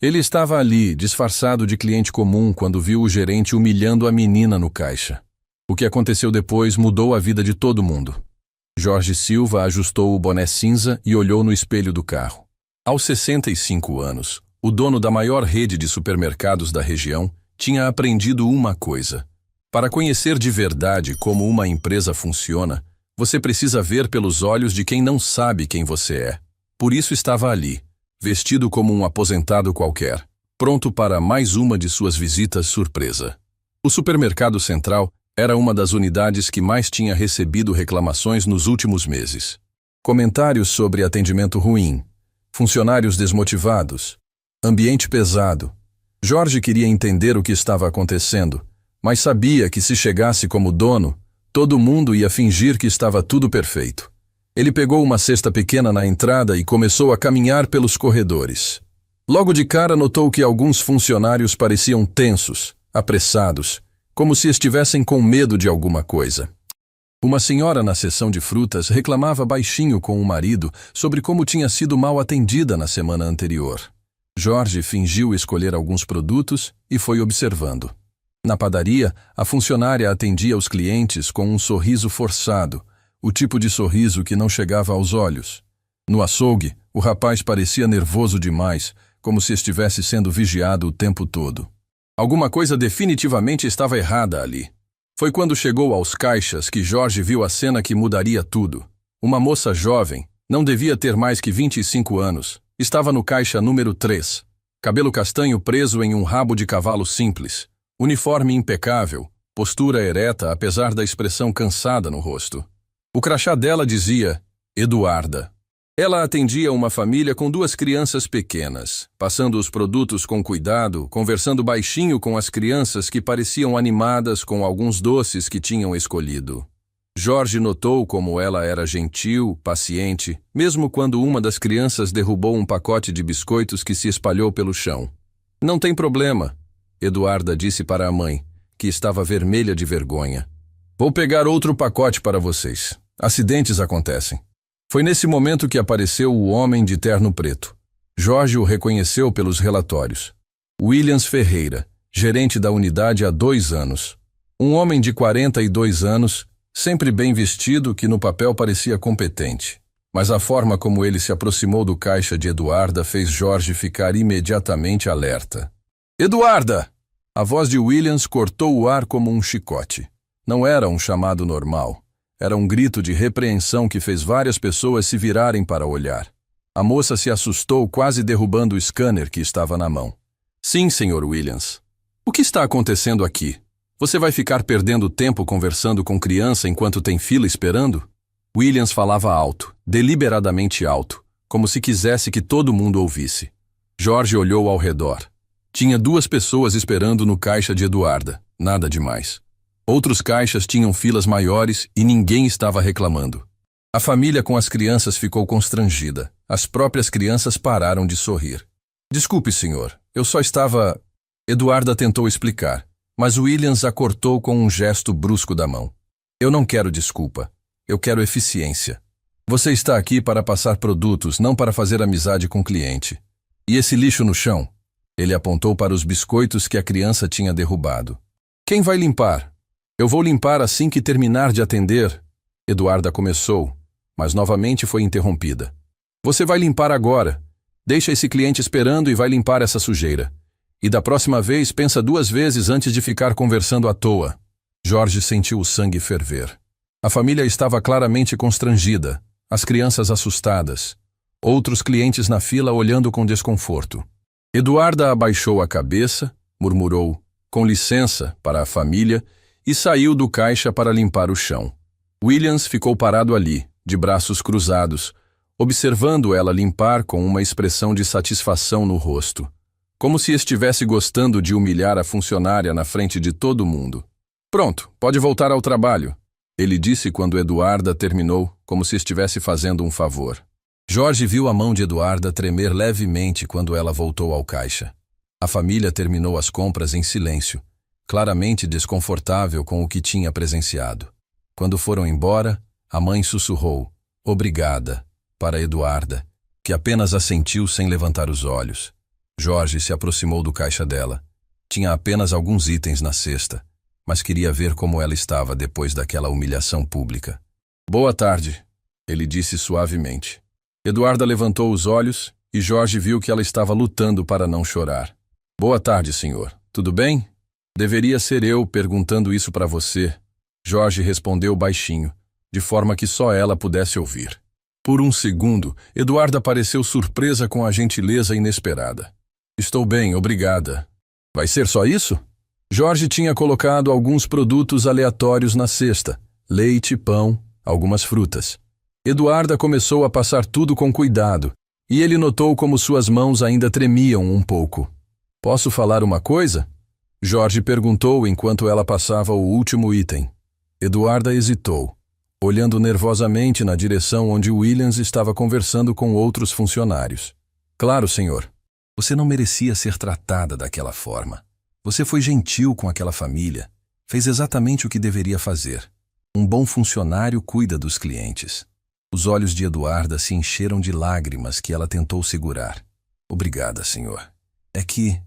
Ele estava ali, disfarçado de cliente comum, quando viu o gerente humilhando a menina no caixa. O que aconteceu depois mudou a vida de todo mundo. Jorge Silva ajustou o boné cinza e olhou no espelho do carro. Aos 65 anos, o dono da maior rede de supermercados da região tinha aprendido uma coisa. Para conhecer de verdade como uma empresa funciona, você precisa ver pelos olhos de quem não sabe quem você é. Por isso estava ali, vestido como um aposentado qualquer, pronto para mais uma de suas visitas surpresa. O supermercado central era uma das unidades que mais tinha recebido reclamações nos últimos meses. Comentários sobre atendimento ruim, funcionários desmotivados, ambiente pesado. Jorge queria entender o que estava acontecendo, mas sabia que se chegasse como dono, todo mundo ia fingir que estava tudo perfeito. Ele pegou uma cesta pequena na entrada e começou a caminhar pelos corredores. Logo de cara notou que alguns funcionários pareciam tensos, apressados, como se estivessem com medo de alguma coisa. Uma senhora na seção de frutas reclamava baixinho com o marido sobre como tinha sido mal atendida na semana anterior. Jorge fingiu escolher alguns produtos e foi observando. Na padaria, a funcionária atendia os clientes com um sorriso forçado, o tipo de sorriso que não chegava aos olhos. No açougue, o rapaz parecia nervoso demais, como se estivesse sendo vigiado o tempo todo. Alguma coisa definitivamente estava errada ali. Foi quando chegou aos caixas que Jorge viu a cena que mudaria tudo. Uma moça jovem, não devia ter mais que 25 anos, estava no caixa número 3. Cabelo castanho preso em um rabo de cavalo simples, uniforme impecável, postura ereta apesar da expressão cansada no rosto. O crachá dela dizia Eduarda. Ela atendia uma família com 2 crianças pequenas, passando os produtos com cuidado, conversando baixinho com as crianças que pareciam animadas com alguns doces que tinham escolhido. Jorge notou como ela era gentil, paciente, mesmo quando uma das crianças derrubou um pacote de biscoitos que se espalhou pelo chão. Não tem problema, Eduarda disse para a mãe, que estava vermelha de vergonha. Vou pegar outro pacote para vocês. Acidentes acontecem. Foi nesse momento que apareceu o homem de terno preto. Jorge o reconheceu pelos relatórios. Williams Ferreira, gerente da unidade há 2 anos. Um homem de 42 anos, sempre bem vestido, que no papel parecia competente. Mas a forma como ele se aproximou do caixa de Eduarda fez Jorge ficar imediatamente alerta. Eduarda! A voz de Williams cortou o ar como um chicote. Não era um chamado normal. Era um grito de repreensão que fez várias pessoas se virarem para olhar. A moça se assustou, quase derrubando o scanner que estava na mão. Sim, Sr. Williams. O que está acontecendo aqui? Você vai ficar perdendo tempo conversando com criança enquanto tem fila esperando? Williams falava alto, deliberadamente alto, como se quisesse que todo mundo ouvisse. Jorge olhou ao redor. Tinha 2 pessoas esperando no caixa de Eduarda. Nada demais. Outros caixas tinham filas maiores e ninguém estava reclamando. A família com as crianças ficou constrangida. As próprias crianças pararam de sorrir. Desculpe, senhor, eu só estava... Eduarda tentou explicar, mas Williams a cortou com um gesto brusco da mão. Eu não quero desculpa. Eu quero eficiência. Você está aqui para passar produtos, não para fazer amizade com o cliente. E esse lixo no chão? Ele apontou para os biscoitos que a criança tinha derrubado. Quem vai limpar? Eu vou limpar assim que terminar de atender. Eduarda começou, mas novamente foi interrompida. Você vai limpar agora. Deixa esse cliente esperando e vai limpar essa sujeira. E da próxima vez pensa 2 vezes antes de ficar conversando à toa. Jorge sentiu o sangue ferver. A família estava claramente constrangida, as crianças assustadas, outros clientes na fila olhando com desconforto. Eduarda abaixou a cabeça, murmurou, com licença, para a família, e saiu do caixa para limpar o chão. Williams ficou parado ali, de braços cruzados, observando ela limpar com uma expressão de satisfação no rosto, como se estivesse gostando de humilhar a funcionária na frente de todo mundo. Pronto, pode voltar ao trabalho, ele disse quando Eduarda terminou, como se estivesse fazendo um favor. Jorge viu a mão de Eduarda tremer levemente quando ela voltou ao caixa. A família terminou as compras em silêncio, claramente desconfortável com o que tinha presenciado. Quando foram embora, a mãe sussurrou, obrigada, para Eduarda, que apenas assentiu sem levantar os olhos. Jorge se aproximou do caixa dela. Tinha apenas alguns itens na cesta, mas queria ver como ela estava depois daquela humilhação pública. Boa tarde, ele disse suavemente. Eduarda levantou os olhos e Jorge viu que ela estava lutando para não chorar. Boa tarde, senhor. Tudo bem? Deveria ser eu perguntando isso para você. Jorge respondeu baixinho, de forma que só ela pudesse ouvir. Por um segundo, Eduarda pareceu surpresa com a gentileza inesperada. Estou bem, obrigada. Vai ser só isso? Jorge tinha colocado alguns produtos aleatórios na cesta: leite, pão, algumas frutas. Eduarda começou a passar tudo com cuidado, e ele notou como suas mãos ainda tremiam um pouco. Posso falar uma coisa? Jorge perguntou enquanto ela passava o último item. Eduarda hesitou, olhando nervosamente na direção onde Williams estava conversando com outros funcionários. Claro, senhor. Você não merecia ser tratada daquela forma. Você foi gentil com aquela família. Fez exatamente o que deveria fazer. Um bom funcionário cuida dos clientes. Os olhos de Eduarda se encheram de lágrimas que ela tentou segurar. Obrigada, senhor. É que,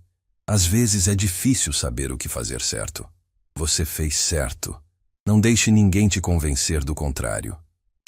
às vezes, é difícil saber o que fazer certo. Você fez certo. Não deixe ninguém te convencer do contrário.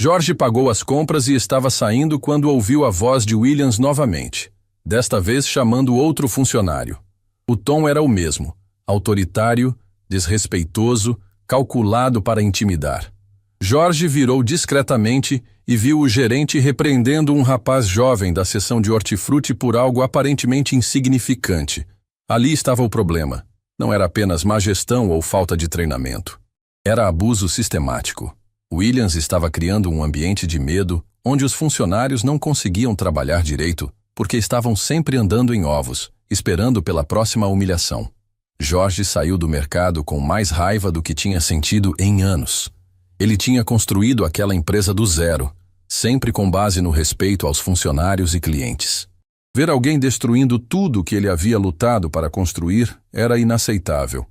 Jorge pagou as compras e estava saindo quando ouviu a voz de Williams novamente, desta vez chamando outro funcionário. O tom era o mesmo, autoritário, desrespeitoso, calculado para intimidar. Jorge virou discretamente e viu o gerente repreendendo um rapaz jovem da seção de hortifruti por algo aparentemente insignificante. Ali estava o problema. Não era apenas má gestão ou falta de treinamento. Era abuso sistemático. Williams estava criando um ambiente de medo onde os funcionários não conseguiam trabalhar direito porque estavam sempre andando em ovos, esperando pela próxima humilhação. Jorge saiu do mercado com mais raiva do que tinha sentido em anos. Ele tinha construído aquela empresa do zero, sempre com base no respeito aos funcionários e clientes. Ver alguém destruindo tudo que ele havia lutado para construir era inaceitável.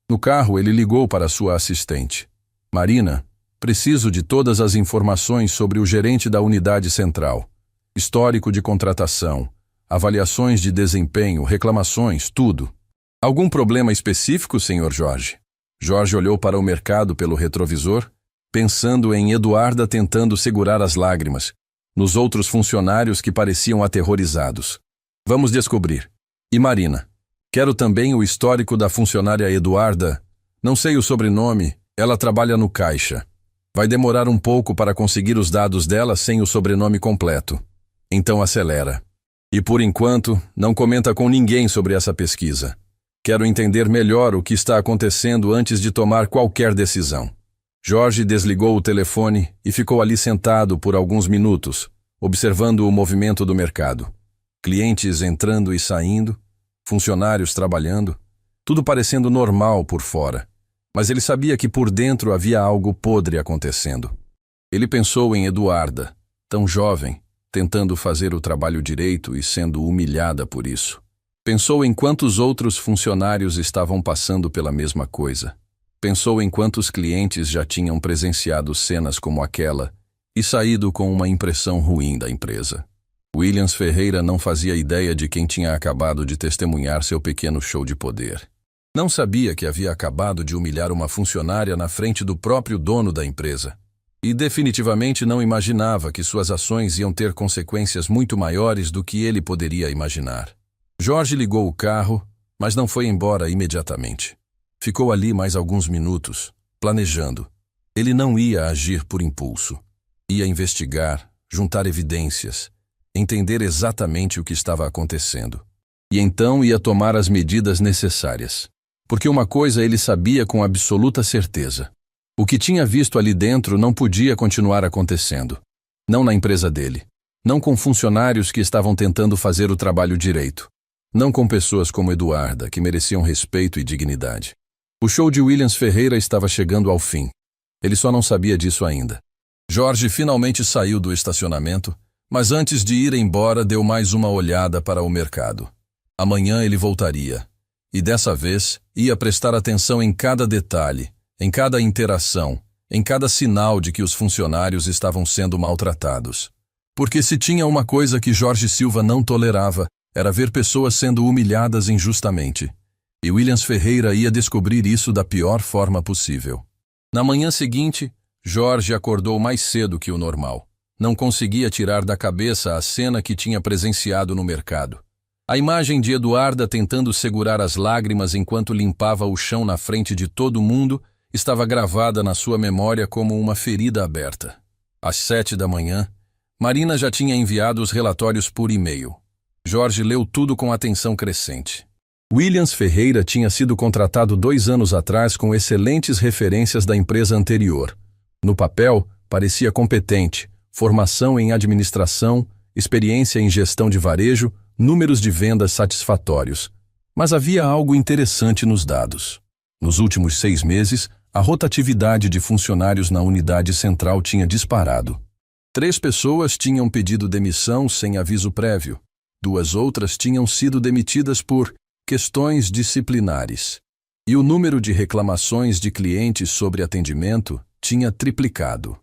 No carro, ele ligou para sua assistente. Marina, preciso de todas as informações sobre o gerente da unidade central. Histórico de contratação, avaliações de desempenho, reclamações, tudo. Algum problema específico, senhor Jorge? Jorge olhou para o mercado pelo retrovisor, pensando em Eduarda tentando segurar as lágrimas, nos outros funcionários que pareciam aterrorizados. Vamos descobrir. E Marina? Quero também o histórico da funcionária Eduarda. Não sei o sobrenome, ela trabalha no caixa. Vai demorar um pouco para conseguir os dados dela sem o sobrenome completo. Então acelera. E por enquanto, não comenta com ninguém sobre essa pesquisa. Quero entender melhor o que está acontecendo antes de tomar qualquer decisão. Jorge desligou o telefone e ficou ali sentado por alguns minutos, observando o movimento do mercado. Clientes entrando e saindo, funcionários trabalhando, tudo parecendo normal por fora. Mas ele sabia que por dentro havia algo podre acontecendo. Ele pensou em Eduarda, tão jovem, tentando fazer o trabalho direito e sendo humilhada por isso. Pensou em quantos outros funcionários estavam passando pela mesma coisa. Pensou em quantos clientes já tinham presenciado cenas como aquela e saído com uma impressão ruim da empresa. Williams Ferreira não fazia ideia de quem tinha acabado de testemunhar seu pequeno show de poder. Não sabia que havia acabado de humilhar uma funcionária na frente do próprio dono da empresa. E definitivamente não imaginava que suas ações iam ter consequências muito maiores do que ele poderia imaginar. Jorge ligou o carro, mas não foi embora imediatamente. Ficou ali mais alguns minutos, planejando. Ele não ia agir por impulso. Ia investigar, juntar evidências, entender exatamente o que estava acontecendo. E então ia tomar as medidas necessárias. Porque uma coisa ele sabia com absoluta certeza. O que tinha visto ali dentro não podia continuar acontecendo. Não na empresa dele. Não com funcionários que estavam tentando fazer o trabalho direito. Não com pessoas como Eduarda, que mereciam respeito e dignidade. O show de Williams Ferreira estava chegando ao fim. Ele só não sabia disso ainda. Jorge finalmente saiu do estacionamento, mas antes de ir embora deu mais uma olhada para o mercado. Amanhã ele voltaria. E dessa vez ia prestar atenção em cada detalhe, em cada interação, em cada sinal de que os funcionários estavam sendo maltratados. Porque se tinha uma coisa que Jorge Silva não tolerava, era ver pessoas sendo humilhadas injustamente. E Williams Ferreira ia descobrir isso da pior forma possível. Na manhã seguinte, Jorge acordou mais cedo que o normal. Não conseguia tirar da cabeça a cena que tinha presenciado no mercado. A imagem de Eduarda tentando segurar as lágrimas enquanto limpava o chão na frente de todo mundo estava gravada na sua memória como uma ferida aberta. Às 7 da manhã, Marina já tinha enviado os relatórios por e-mail. Jorge leu tudo com atenção crescente. Williams Ferreira tinha sido contratado 2 anos atrás com excelentes referências da empresa anterior. No papel, parecia competente, formação em administração, experiência em gestão de varejo, números de vendas satisfatórios. Mas havia algo interessante nos dados. Nos últimos 6 meses, a rotatividade de funcionários na unidade central tinha disparado. 3 pessoas tinham pedido demissão sem aviso prévio. 2 outras tinham sido demitidas por questões disciplinares. E o número de reclamações de clientes sobre atendimento tinha triplicado.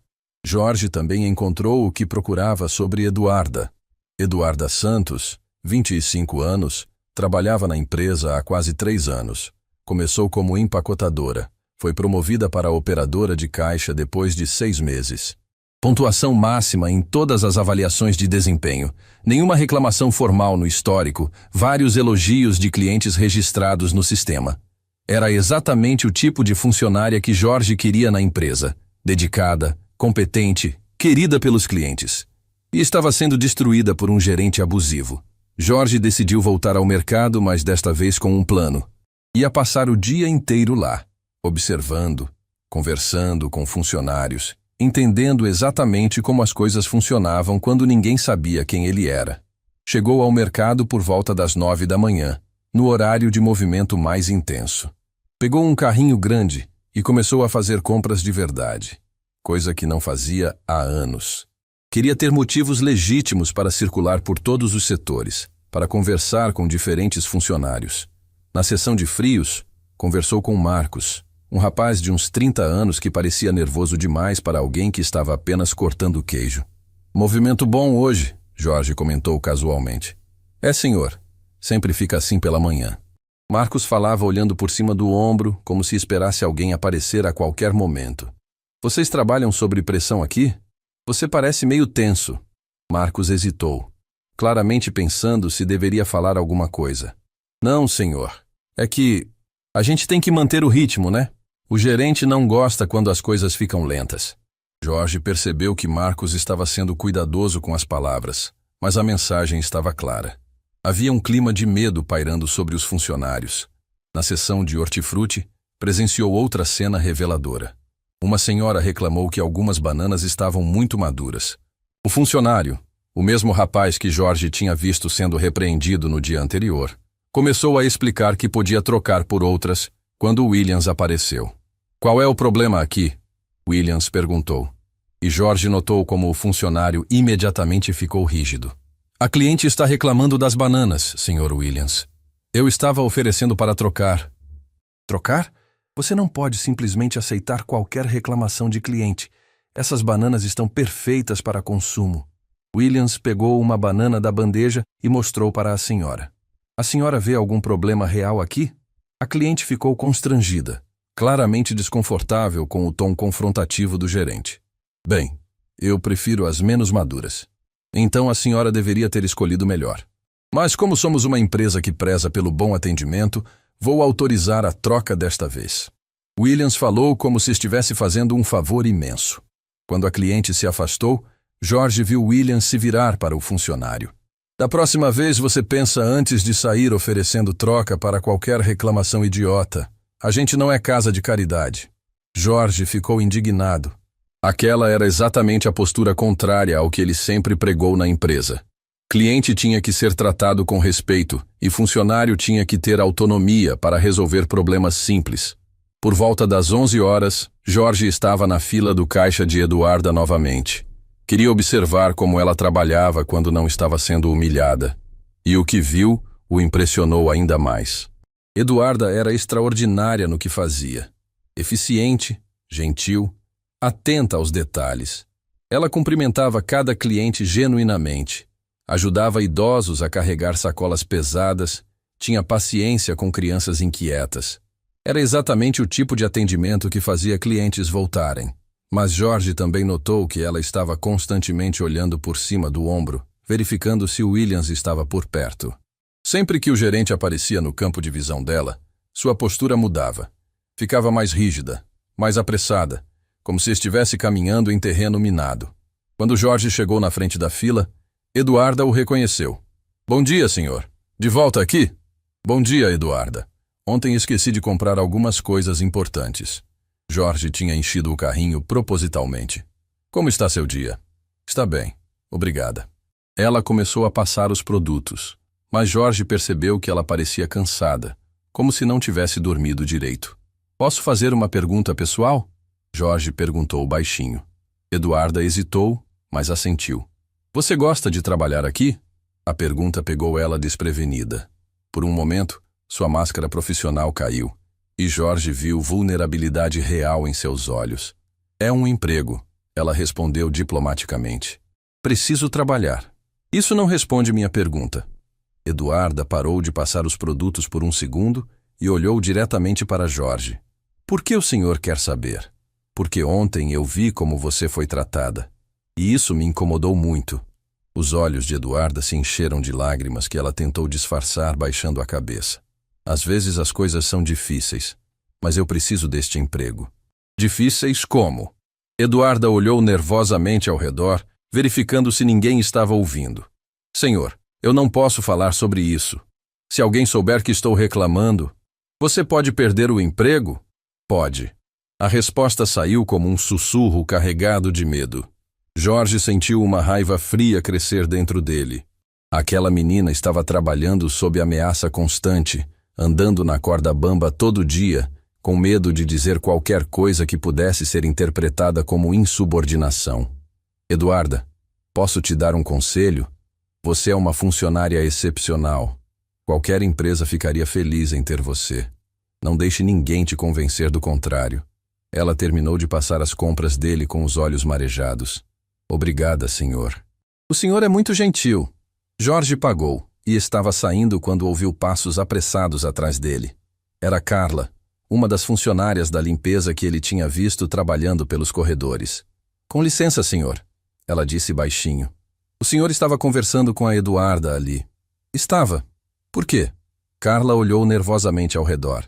Jorge também encontrou o que procurava sobre Eduarda. Eduarda Santos, 25 anos, trabalhava na empresa há quase 3 anos. Começou como empacotadora. Foi promovida para operadora de caixa depois de 6 meses. Pontuação máxima em todas as avaliações de desempenho. Nenhuma reclamação formal no histórico, vários elogios de clientes registrados no sistema. Era exatamente o tipo de funcionária que Jorge queria na empresa. Dedicada, competente, querida pelos clientes. E estava sendo destruída por um gerente abusivo. Jorge decidiu voltar ao mercado, mas desta vez com um plano. Ia passar o dia inteiro lá, observando, conversando com funcionários, entendendo exatamente como as coisas funcionavam quando ninguém sabia quem ele era. Chegou ao mercado por volta das 9 da manhã, no horário de movimento mais intenso. Pegou um carrinho grande e começou a fazer compras de verdade, coisa que não fazia há anos. Queria ter motivos legítimos para circular por todos os setores, para conversar com diferentes funcionários. Na seção de frios, conversou com Marcos, um rapaz de uns 30 anos que parecia nervoso demais para alguém que estava apenas cortando queijo. "Movimento bom hoje", Jorge comentou casualmente. "É, senhor. Sempre fica assim pela manhã." Marcos falava olhando por cima do ombro, como se esperasse alguém aparecer a qualquer momento. "Vocês trabalham sob pressão aqui? Você parece meio tenso." Marcos hesitou, claramente pensando se deveria falar alguma coisa. "Não, senhor. É que a gente tem que manter o ritmo, né? O gerente não gosta quando as coisas ficam lentas." Jorge percebeu que Marcos estava sendo cuidadoso com as palavras, mas a mensagem estava clara. Havia um clima de medo pairando sobre os funcionários. Na seção de hortifruti, presenciou outra cena reveladora. Uma senhora reclamou que algumas bananas estavam muito maduras. O funcionário, o mesmo rapaz que Jorge tinha visto sendo repreendido no dia anterior, começou a explicar que podia trocar por outras quando Williams apareceu. "Qual é o problema aqui?" Williams perguntou. E Jorge notou como o funcionário imediatamente ficou rígido. "A cliente está reclamando das bananas, Sr. Williams. Eu estava oferecendo para trocar." "Trocar? Você não pode simplesmente aceitar qualquer reclamação de cliente. Essas bananas estão perfeitas para consumo." Williams pegou uma banana da bandeja e mostrou para a senhora. "A senhora vê algum problema real aqui?" A cliente ficou constrangida, claramente desconfortável com o tom confrontativo do gerente. "Bem, eu prefiro as menos maduras. Então a senhora deveria ter escolhido melhor. Mas como somos uma empresa que preza pelo bom atendimento, vou autorizar a troca desta vez." Williams falou como se estivesse fazendo um favor imenso. Quando a cliente se afastou, Jorge viu Williams se virar para o funcionário. "Da próxima vez você pensa antes de sair oferecendo troca para qualquer reclamação idiota. A gente não é casa de caridade." Jorge ficou indignado. Aquela era exatamente a postura contrária ao que ele sempre pregou na empresa. Cliente tinha que ser tratado com respeito e funcionário tinha que ter autonomia para resolver problemas simples. Por volta das 11 horas, Jorge estava na fila do caixa de Eduarda novamente. Queria observar como ela trabalhava quando não estava sendo humilhada. E o que viu o impressionou ainda mais. Eduarda era extraordinária no que fazia. Eficiente, gentil, atenta aos detalhes. Ela cumprimentava cada cliente genuinamente. Ajudava idosos a carregar sacolas pesadas, tinha paciência com crianças inquietas. Era exatamente o tipo de atendimento que fazia clientes voltarem. Mas George também notou que ela estava constantemente olhando por cima do ombro, verificando se Williams estava por perto. Sempre que o gerente aparecia no campo de visão dela, sua postura mudava. Ficava mais rígida, mais apressada, como se estivesse caminhando em terreno minado. Quando George chegou na frente da fila, Eduarda o reconheceu. Bom dia, senhor. De volta aqui? Bom dia, Eduarda. Ontem esqueci de comprar algumas coisas importantes. George tinha enchido o carrinho propositalmente. Como está seu dia? Está bem, obrigada. Ela começou a passar os produtos, mas George percebeu que ela parecia cansada, como se não tivesse dormido direito. Posso fazer uma pergunta pessoal? George perguntou baixinho. Eduarda hesitou, mas assentiu. Você gosta de trabalhar aqui? A pergunta pegou ela desprevenida. Por um momento, sua máscara profissional caiu, e George viu vulnerabilidade real em seus olhos. É um emprego, ela respondeu diplomaticamente. Preciso trabalhar. Isso não responde minha pergunta. Eduarda parou de passar os produtos por um segundo e olhou diretamente para George. Por que o senhor quer saber? Porque ontem eu vi como você foi tratada. E isso me incomodou muito. Os olhos de Eduarda se encheram de lágrimas que ela tentou disfarçar baixando a cabeça. Às vezes as coisas são difíceis, mas eu preciso deste emprego. Difíceis como? Eduarda olhou nervosamente ao redor, verificando se ninguém estava ouvindo. Senhor, eu não posso falar sobre isso. Se alguém souber que estou reclamando, você pode perder o emprego? Pode. A resposta saiu como um sussurro carregado de medo. George sentiu uma raiva fria crescer dentro dele. Aquela menina estava trabalhando sob ameaça constante, andando na corda bamba todo dia, com medo de dizer qualquer coisa que pudesse ser interpretada como insubordinação. Eduarda, posso te dar um conselho? Você é uma funcionária excepcional. Qualquer empresa ficaria feliz em ter você. Não deixe ninguém te convencer do contrário. Ela terminou de passar as compras dele com os olhos marejados. Obrigada, senhor. O senhor é muito gentil. George pagou e estava saindo quando ouviu passos apressados atrás dele. Era Carla, uma das funcionárias da limpeza que ele tinha visto trabalhando pelos corredores. Com licença, senhor, ela disse baixinho. O senhor estava conversando com a Eduarda ali. Estava. Por quê? Carla olhou nervosamente ao redor.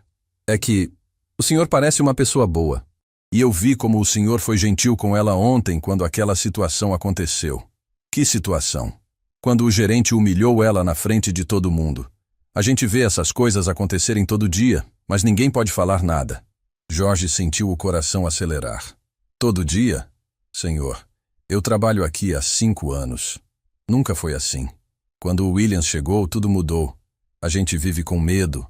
É que o senhor parece uma pessoa boa. E eu vi como o senhor foi gentil com ela ontem quando aquela situação aconteceu. Que situação? Quando o gerente humilhou ela na frente de todo mundo. A gente vê essas coisas acontecerem todo dia, mas ninguém pode falar nada. George sentiu o coração acelerar. Todo dia? Senhor, eu trabalho aqui há 5 anos. Nunca foi assim. Quando o Williams chegou, tudo mudou. A gente vive com medo.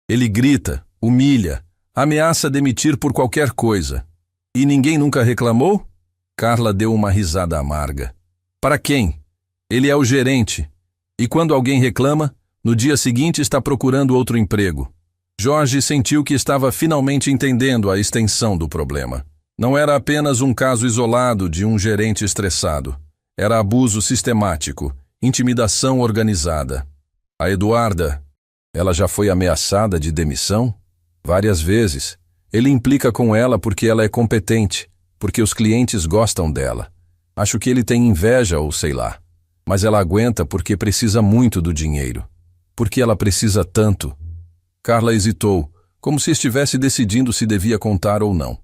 Ele grita, humilha, ameaça demitir por qualquer coisa. E ninguém nunca reclamou? Carla deu uma risada amarga. Para quem? Ele é o gerente. E quando alguém reclama, no dia seguinte está procurando outro emprego. George sentiu que estava finalmente entendendo a extensão do problema. Não era apenas um caso isolado de um gerente estressado. Era abuso sistemático, intimidação organizada. A Eduarda, ela já foi ameaçada de demissão? Várias vezes. Ele implica com ela porque ela é competente, porque os clientes gostam dela. Acho que ele tem inveja ou sei lá. Mas ela aguenta porque precisa muito do dinheiro. Porque ela precisa tanto. Carla hesitou, como se estivesse decidindo se devia contar ou não.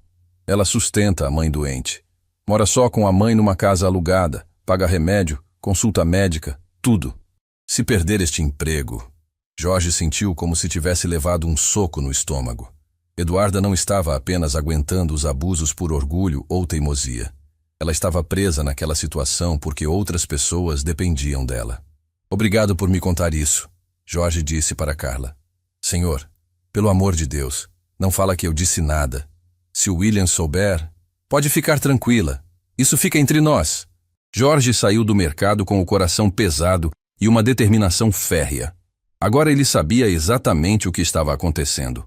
Ela sustenta a mãe doente. Mora só com a mãe numa casa alugada, paga remédio, consulta médica, tudo. Se perder este emprego... George sentiu como se tivesse levado um soco no estômago. Eduarda não estava apenas aguentando os abusos por orgulho ou teimosia. Ela estava presa naquela situação porque outras pessoas dependiam dela. Obrigado por me contar isso, George disse para Carla. Senhor, pelo amor de Deus, não fala que eu disse nada. Se o William souber, pode ficar tranquila. Isso fica entre nós. George saiu do mercado com o coração pesado e uma determinação férrea. Agora ele sabia exatamente o que estava acontecendo.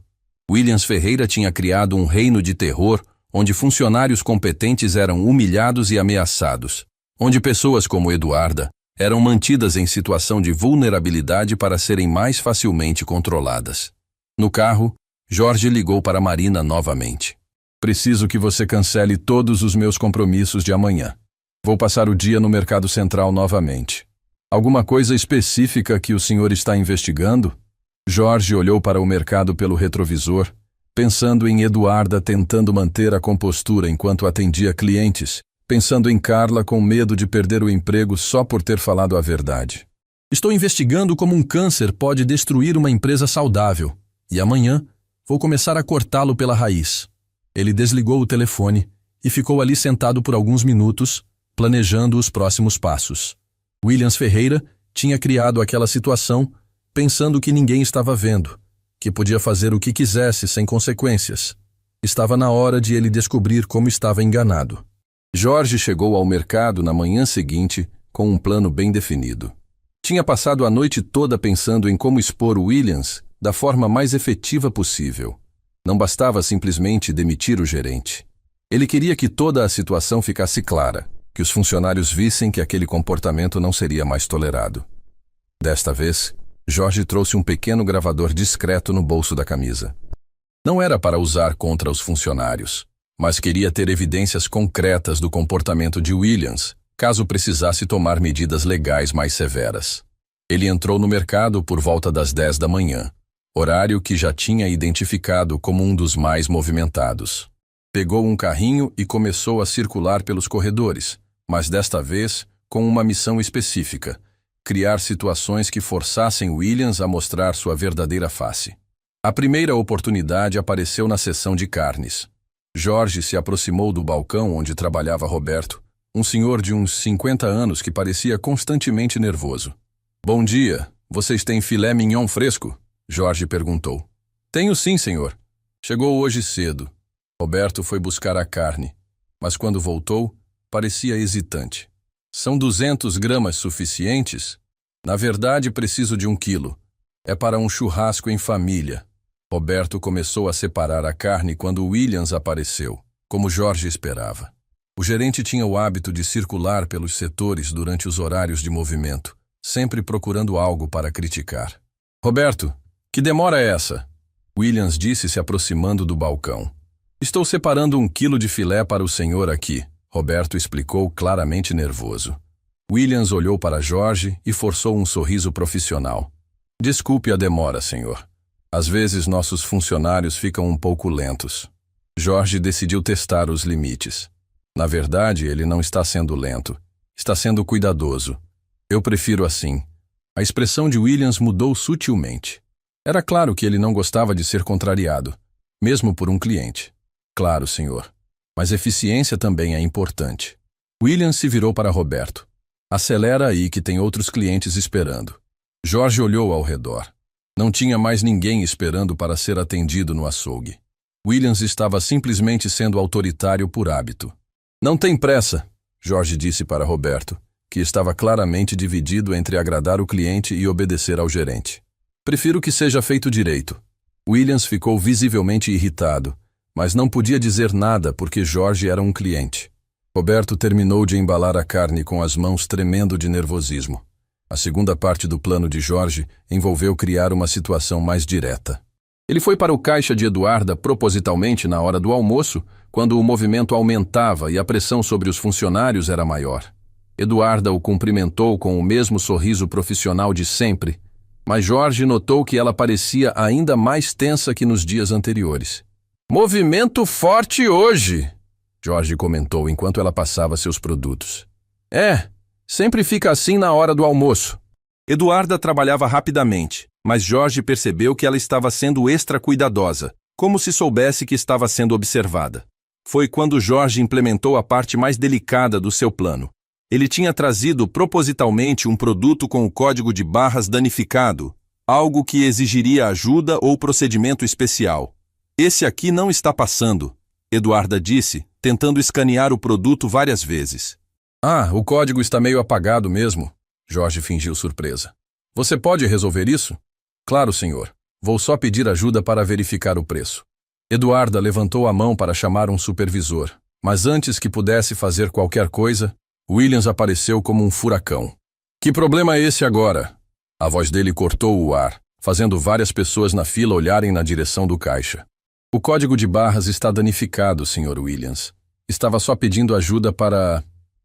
Williams Ferreira tinha criado um reino de terror onde funcionários competentes eram humilhados e ameaçados, onde pessoas como Eduarda eram mantidas em situação de vulnerabilidade para serem mais facilmente controladas. No carro, Jorge ligou para Marina novamente. Preciso que você cancele todos os meus compromissos de amanhã. Vou passar o dia no Mercado Central novamente. Alguma coisa específica que o senhor está investigando? Jorge olhou para o mercado pelo retrovisor, pensando em Eduarda tentando manter a compostura enquanto atendia clientes, pensando em Carla com medo de perder o emprego só por ter falado a verdade. Estou investigando como um câncer pode destruir uma empresa saudável, e amanhã vou começar a cortá-lo pela raiz. Ele desligou o telefone e ficou ali sentado por alguns minutos, planejando os próximos passos. Williams Ferreira tinha criado aquela situação pensando que ninguém estava vendo, que podia fazer o que quisesse sem consequências. Estava na hora de ele descobrir como estava enganado. Jorge chegou ao mercado na manhã seguinte com um plano bem definido. Tinha passado a noite toda pensando em como expor Williams da forma mais efetiva possível. Não bastava simplesmente demitir o gerente. Ele queria que toda a situação ficasse clara, que os funcionários vissem que aquele comportamento não seria mais tolerado. Desta vez, Jorge trouxe um pequeno gravador discreto no bolso da camisa. Não era para usar contra os funcionários, mas queria ter evidências concretas do comportamento de Williams, caso precisasse tomar medidas legais mais severas. Ele entrou no mercado por volta das 10 da manhã, horário que já tinha identificado como um dos mais movimentados. Pegou um carrinho e começou a circular pelos corredores, mas desta vez com uma missão específica: criar situações que forçassem Williams a mostrar sua verdadeira face. A primeira oportunidade apareceu na seção de carnes. Jorge se aproximou do balcão onde trabalhava Roberto, um senhor de uns 50 anos que parecia constantemente nervoso. "Bom dia, vocês têm filé mignon fresco?" Jorge perguntou. "Tenho sim, senhor. Chegou hoje cedo." Roberto foi buscar a carne, mas quando voltou, parecia hesitante. "São 200 gramas suficientes? Na verdade, preciso de 1 quilo. É para um churrasco em família." Roberto começou a separar a carne quando Williams apareceu, como Jorge esperava. O gerente tinha o hábito de circular pelos setores durante os horários de movimento, sempre procurando algo para criticar. "Roberto, que demora é essa?" Williams disse se aproximando do balcão. "Estou separando 1 quilo de filé para o senhor aqui." Roberto explicou claramente nervoso. Williams olhou para Jorge e forçou um sorriso profissional. "Desculpe a demora, senhor. Às vezes nossos funcionários ficam um pouco lentos." Jorge decidiu testar os limites. Na verdade, ele não está sendo lento. Está sendo cuidadoso. "Eu prefiro assim." A expressão de Williams mudou sutilmente. Era claro que ele não gostava de ser contrariado, mesmo por um cliente. "Claro, senhor. Mas eficiência também é importante." Williams se virou para Roberto. "Acelera aí que tem outros clientes esperando." Jorge olhou ao redor. Não tinha mais ninguém esperando para ser atendido no açougue. Williams estava simplesmente sendo autoritário por hábito. "Não tem pressa", Jorge disse para Roberto, que estava claramente dividido entre agradar o cliente e obedecer ao gerente. "Prefiro que seja feito direito." Williams ficou visivelmente irritado, mas não podia dizer nada porque Jorge era um cliente. Roberto terminou de embalar a carne com as mãos tremendo de nervosismo. A segunda parte do plano de Jorge envolveu criar uma situação mais direta. Ele foi para o caixa de Eduarda propositalmente na hora do almoço, quando o movimento aumentava e a pressão sobre os funcionários era maior. Eduarda o cumprimentou com o mesmo sorriso profissional de sempre, mas Jorge notou que ela parecia ainda mais tensa que nos dias anteriores. "Movimento forte hoje", Jorge comentou enquanto ela passava seus produtos. Sempre fica assim na hora do almoço." Eduarda trabalhava rapidamente, mas Jorge percebeu que ela estava sendo extra cuidadosa, como se soubesse que estava sendo observada. Foi quando Jorge implementou a parte mais delicada do seu plano. Ele tinha trazido propositalmente um produto com o código de barras danificado, algo que exigiria ajuda ou procedimento especial. "Esse aqui não está passando", Eduarda disse, tentando escanear o produto várias vezes. O código está meio apagado mesmo." Jorge fingiu surpresa. "Você pode resolver isso?" "Claro, senhor. Vou só pedir ajuda para verificar o preço." Eduarda levantou a mão para chamar um supervisor, mas antes que pudesse fazer qualquer coisa, Williams apareceu como um furacão. Que problema é esse agora? A voz dele cortou o ar, fazendo várias pessoas na fila olharem na direção do caixa. O código de barras está danificado, Sr. Williams. Estava só pedindo ajuda para...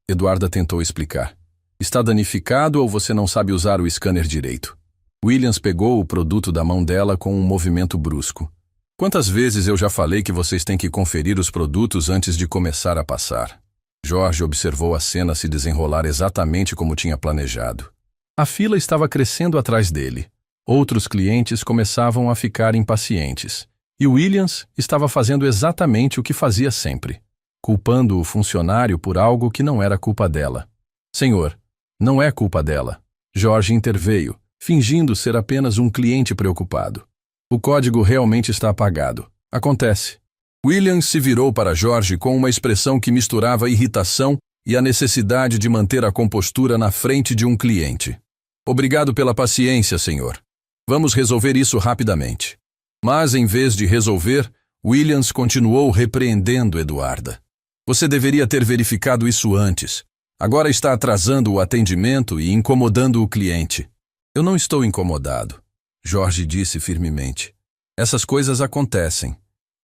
Eduarda tentou explicar. Está danificado ou você não sabe usar o scanner direito? Williams pegou o produto da mão dela com um movimento brusco. Quantas vezes eu já falei que vocês têm que conferir os produtos antes de começar a passar? Jorge observou a cena se desenrolar exatamente como tinha planejado. A fila estava crescendo atrás dele. Outros clientes começavam a ficar impacientes. E Williams estava fazendo exatamente o que fazia sempre, culpando o funcionário por algo que não era culpa dela. Senhor, não é culpa dela. Jorge interveio, fingindo ser apenas um cliente preocupado. O código realmente está apagado. Acontece. Williams se virou para Jorge com uma expressão que misturava irritação e a necessidade de manter a compostura na frente de um cliente. Obrigado pela paciência, senhor. Vamos resolver isso rapidamente. Mas, em vez de resolver, Williams continuou repreendendo Eduarda. Você deveria ter verificado isso antes. Agora está atrasando o atendimento e incomodando o cliente. Eu não estou incomodado, Jorge disse firmemente. Essas coisas acontecem.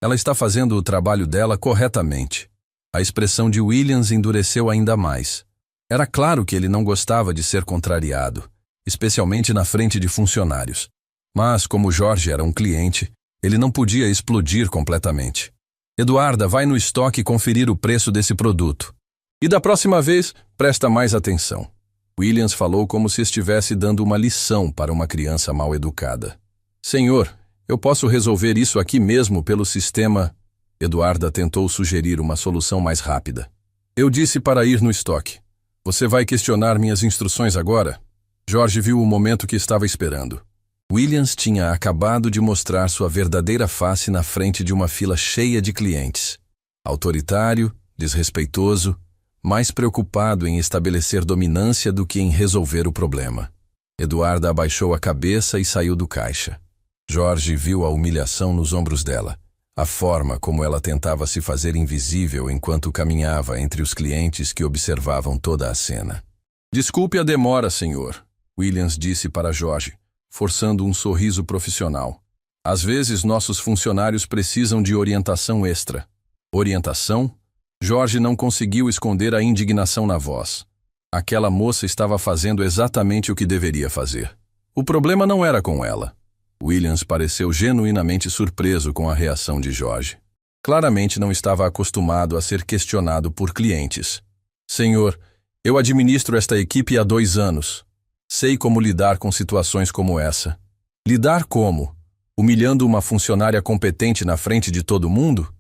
Ela está fazendo o trabalho dela corretamente. A expressão de Williams endureceu ainda mais. Era claro que ele não gostava de ser contrariado, especialmente na frente de funcionários. Mas, como Jorge era um cliente, ele não podia explodir completamente. Eduarda, vai no estoque conferir o preço desse produto. E da próxima vez, presta mais atenção. Williams falou como se estivesse dando uma lição para uma criança mal educada. Senhor, eu posso resolver isso aqui mesmo pelo sistema... Eduarda tentou sugerir uma solução mais rápida. Eu disse para ir no estoque. Você vai questionar minhas instruções agora? Jorge viu o momento que estava esperando. Williams tinha acabado de mostrar sua verdadeira face na frente de uma fila cheia de clientes. Autoritário, desrespeitoso, mais preocupado em estabelecer dominância do que em resolver o problema. Eduarda abaixou a cabeça e saiu do caixa. Jorge viu a humilhação nos ombros dela, a forma como ela tentava se fazer invisível enquanto caminhava entre os clientes que observavam toda a cena. Desculpe a demora, senhor, Williams disse para Jorge, forçando um sorriso profissional. Às vezes nossos funcionários precisam de orientação extra. Orientação? Jorge não conseguiu esconder a indignação na voz. Aquela moça estava fazendo exatamente o que deveria fazer. O problema não era com ela. Williams pareceu genuinamente surpreso com a reação de Jorge. Claramente não estava acostumado a ser questionado por clientes. Senhor, eu administro esta equipe há 2 anos. Sei como lidar com situações como essa. Lidar como? Humilhando uma funcionária competente na frente de todo mundo?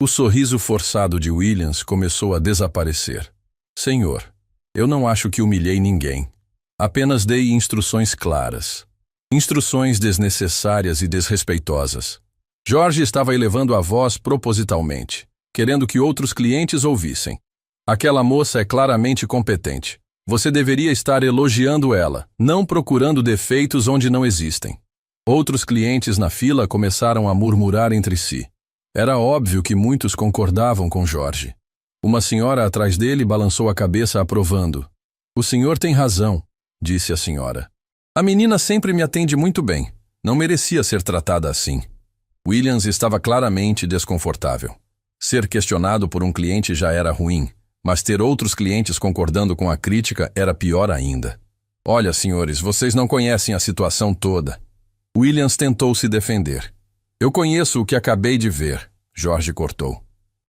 O sorriso forçado de Williams começou a desaparecer. Senhor, eu não acho que humilhei ninguém. Apenas dei instruções claras. Instruções desnecessárias e desrespeitosas. Jorge estava elevando a voz propositalmente, querendo que outros clientes ouvissem. Aquela moça é claramente competente. Você deveria estar elogiando ela, não procurando defeitos onde não existem. Outros clientes na fila começaram a murmurar entre si. Era óbvio que muitos concordavam com Jorge. Uma senhora atrás dele balançou a cabeça aprovando. O senhor tem razão, disse a senhora. A menina sempre me atende muito bem. Não merecia ser tratada assim. Williams estava claramente desconfortável. Ser questionado por um cliente já era ruim, mas ter outros clientes concordando com a crítica era pior ainda. Olha, senhores, vocês não conhecem a situação toda. Williams tentou se defender. Eu conheço o que acabei de ver, Jorge cortou.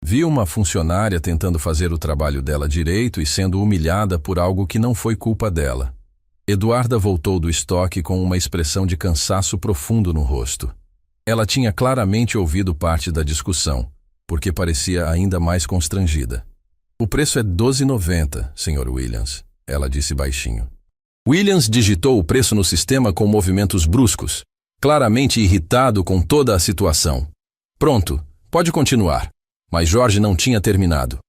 Vi uma funcionária tentando fazer o trabalho dela direito e sendo humilhada por algo que não foi culpa dela. Eduarda voltou do estoque com uma expressão de cansaço profundo no rosto. Ela tinha claramente ouvido parte da discussão, porque parecia ainda mais constrangida. O preço é $12,90, Sr. Williams, ela disse baixinho. Williams digitou o preço no sistema com movimentos bruscos, claramente irritado com toda a situação. Pronto, pode continuar. Mas Jorge não tinha terminado.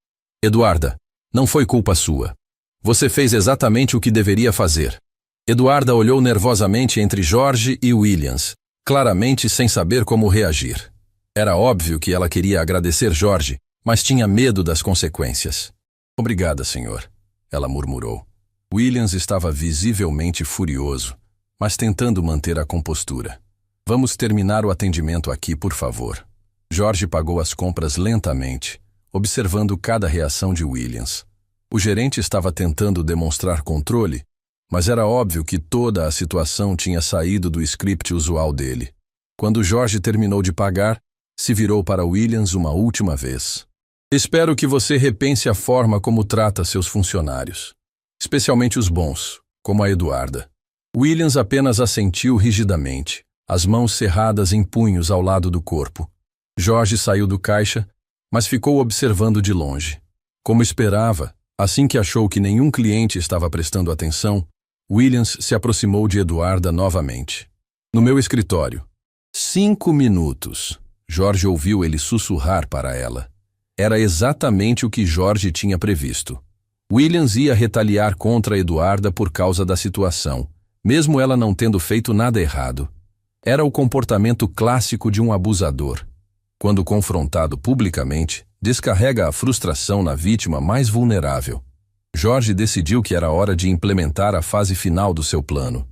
Eduarda, não foi culpa sua. Você fez exatamente o que deveria fazer. Eduarda olhou nervosamente entre Jorge e Williams, claramente sem saber como reagir. Era óbvio que ela queria agradecer Jorge, mas tinha medo das consequências. Obrigada, senhor, ela murmurou. Williams estava visivelmente furioso, mas tentando manter a compostura. Vamos terminar o atendimento aqui, por favor. Jorge pagou as compras lentamente, observando cada reação de Williams. O gerente estava tentando demonstrar controle, mas era óbvio que toda a situação tinha saído do script usual dele. Quando Jorge terminou de pagar, se virou para Williams uma última vez. Espero que você repense a forma como trata seus funcionários, especialmente os bons, como a Eduarda. Williams apenas assentiu rigidamente, as mãos cerradas em punhos ao lado do corpo. Jorge saiu do caixa, mas ficou observando de longe. Como esperava, assim que achou que nenhum cliente estava prestando atenção, Williams se aproximou de Eduarda novamente. No meu escritório. 5 minutos. Jorge ouviu ele sussurrar para ela. Era exatamente o que Jorge tinha previsto. Williams ia retaliar contra Eduarda por causa da situação, mesmo ela não tendo feito nada errado. Era o comportamento clássico de um abusador. Quando confrontado publicamente, descarrega a frustração na vítima mais vulnerável. Jorge decidiu que era hora de implementar a fase final do seu plano.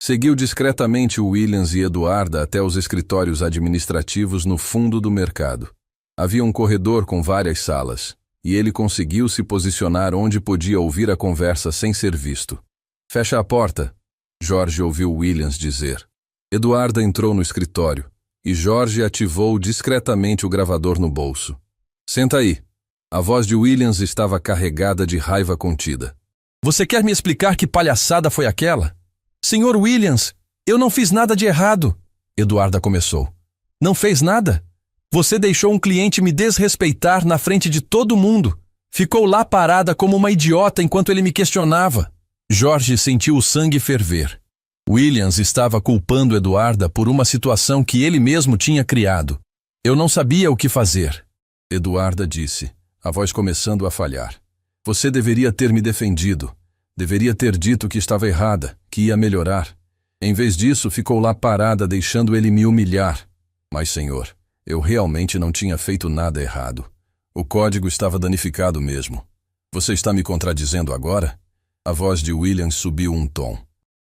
Seguiu discretamente Williams e Eduarda até os escritórios administrativos no fundo do mercado. Havia um corredor com várias salas, e ele conseguiu se posicionar onde podia ouvir a conversa sem ser visto. Fecha a porta, Jorge ouviu Williams dizer. Eduarda entrou no escritório, e Jorge ativou discretamente o gravador no bolso. Senta aí. A voz de Williams estava carregada de raiva contida. Você quer me explicar que palhaçada foi aquela? Senhor Williams, eu não fiz nada de errado. Eduarda começou. Não fez nada? Você deixou um cliente me desrespeitar na frente de todo mundo. Ficou lá parada como uma idiota enquanto ele me questionava. Jorge sentiu o sangue ferver. Williams estava culpando Eduarda por uma situação que ele mesmo tinha criado. Eu não sabia o que fazer. Eduarda disse, a voz começando a falhar. Você deveria ter me defendido. Deveria ter dito que estava errada, que ia melhorar. Em vez disso, ficou lá parada deixando ele me humilhar. Mas, senhor, eu realmente não tinha feito nada errado. O código estava danificado mesmo. Você está me contradizendo agora? A voz de Williams subiu um tom.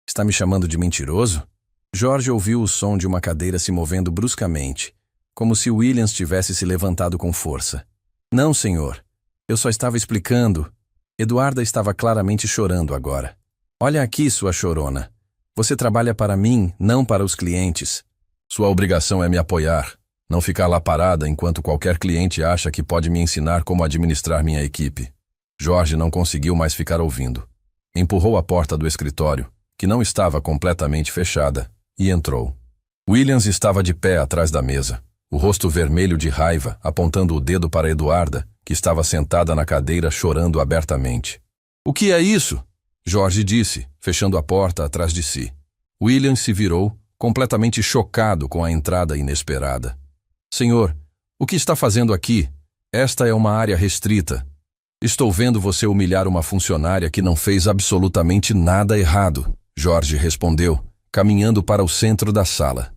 Está me chamando de mentiroso? Jorge ouviu o som de uma cadeira se movendo bruscamente, como se Williams tivesse se levantado com força. Não, senhor. Eu só estava explicando. Eduarda estava claramente chorando agora. Olha aqui, sua chorona. Você trabalha para mim, não para os clientes. Sua obrigação é me apoiar, não ficar lá parada enquanto qualquer cliente acha que pode me ensinar como administrar minha equipe. Jorge não conseguiu mais ficar ouvindo. Empurrou a porta do escritório, que não estava completamente fechada, e entrou. Williams estava de pé atrás da mesa, o rosto vermelho de raiva, apontando o dedo para Eduarda, que estava sentada na cadeira chorando abertamente. O que é isso? Jorge disse, fechando a porta atrás de si. Williams se virou, completamente chocado com a entrada inesperada. Senhor, o que está fazendo aqui? Esta é uma área restrita. Estou vendo você humilhar uma funcionária que não fez absolutamente nada errado, Jorge respondeu, caminhando para o centro da sala.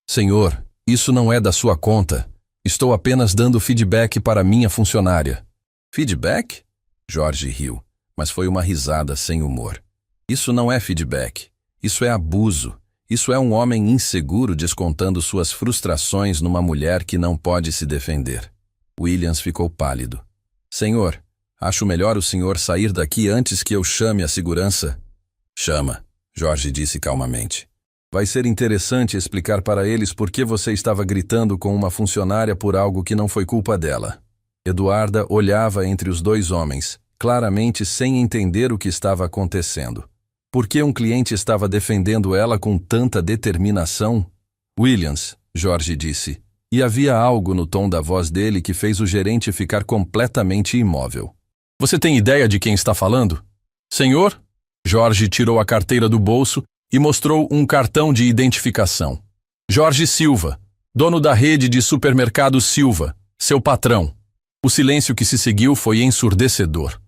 Senhor, isso não é da sua conta. Estou apenas dando feedback para minha funcionária. Feedback? Jorge riu, mas foi uma risada sem humor. Isso não é feedback. Isso é abuso. Isso é um homem inseguro descontando suas frustrações numa mulher que não pode se defender. Williams ficou pálido. Senhor, acho melhor o senhor sair daqui antes que eu chame a segurança. Chama, Jorge disse calmamente. Vai ser interessante explicar para eles por que você estava gritando com uma funcionária por algo que não foi culpa dela. Eduarda olhava entre os dois homens, claramente sem entender o que estava acontecendo. Por que um cliente estava defendendo ela com tanta determinação? Williams, Jorge disse, e havia algo no tom da voz dele que fez o gerente ficar completamente imóvel. Você tem ideia de quem está falando? Senhor? Jorge tirou a carteira do bolso e mostrou um cartão de identificação. Jorge Silva, dono da rede de supermercados Silva, seu patrão. O silêncio que se seguiu foi ensurdecedor.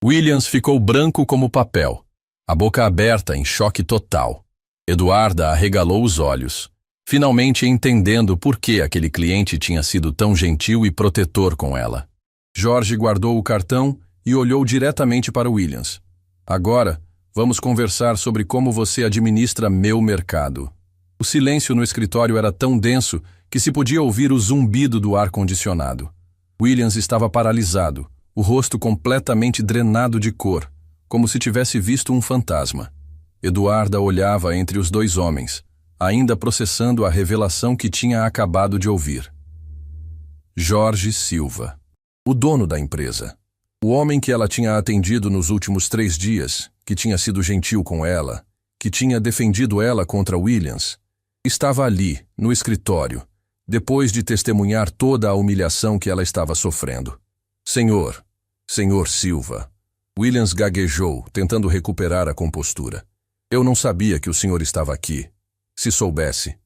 Williams ficou branco como papel, a boca aberta em choque total. Eduarda arregalou os olhos, finalmente entendendo por que aquele cliente tinha sido tão gentil e protetor com ela. Jorge guardou o cartão e olhou diretamente para Williams. Agora, Vamos conversar sobre como você administra meu mercado. O silêncio no escritório era tão denso que se podia ouvir o zumbido do ar-condicionado. Williams estava paralisado, o rosto completamente drenado de cor, como se tivesse visto um fantasma. Eduarda olhava entre os dois homens, ainda processando a revelação que tinha acabado de ouvir. Jorge Silva, o dono da empresa. O homem que ela tinha atendido nos últimos 3 dias, que tinha sido gentil com ela, que tinha defendido ela contra Williams, estava ali, no escritório, depois de testemunhar toda a humilhação que ela estava sofrendo. Senhor Silva. Williams gaguejou, tentando recuperar a compostura. Eu não sabia que o senhor estava aqui. Se soubesse,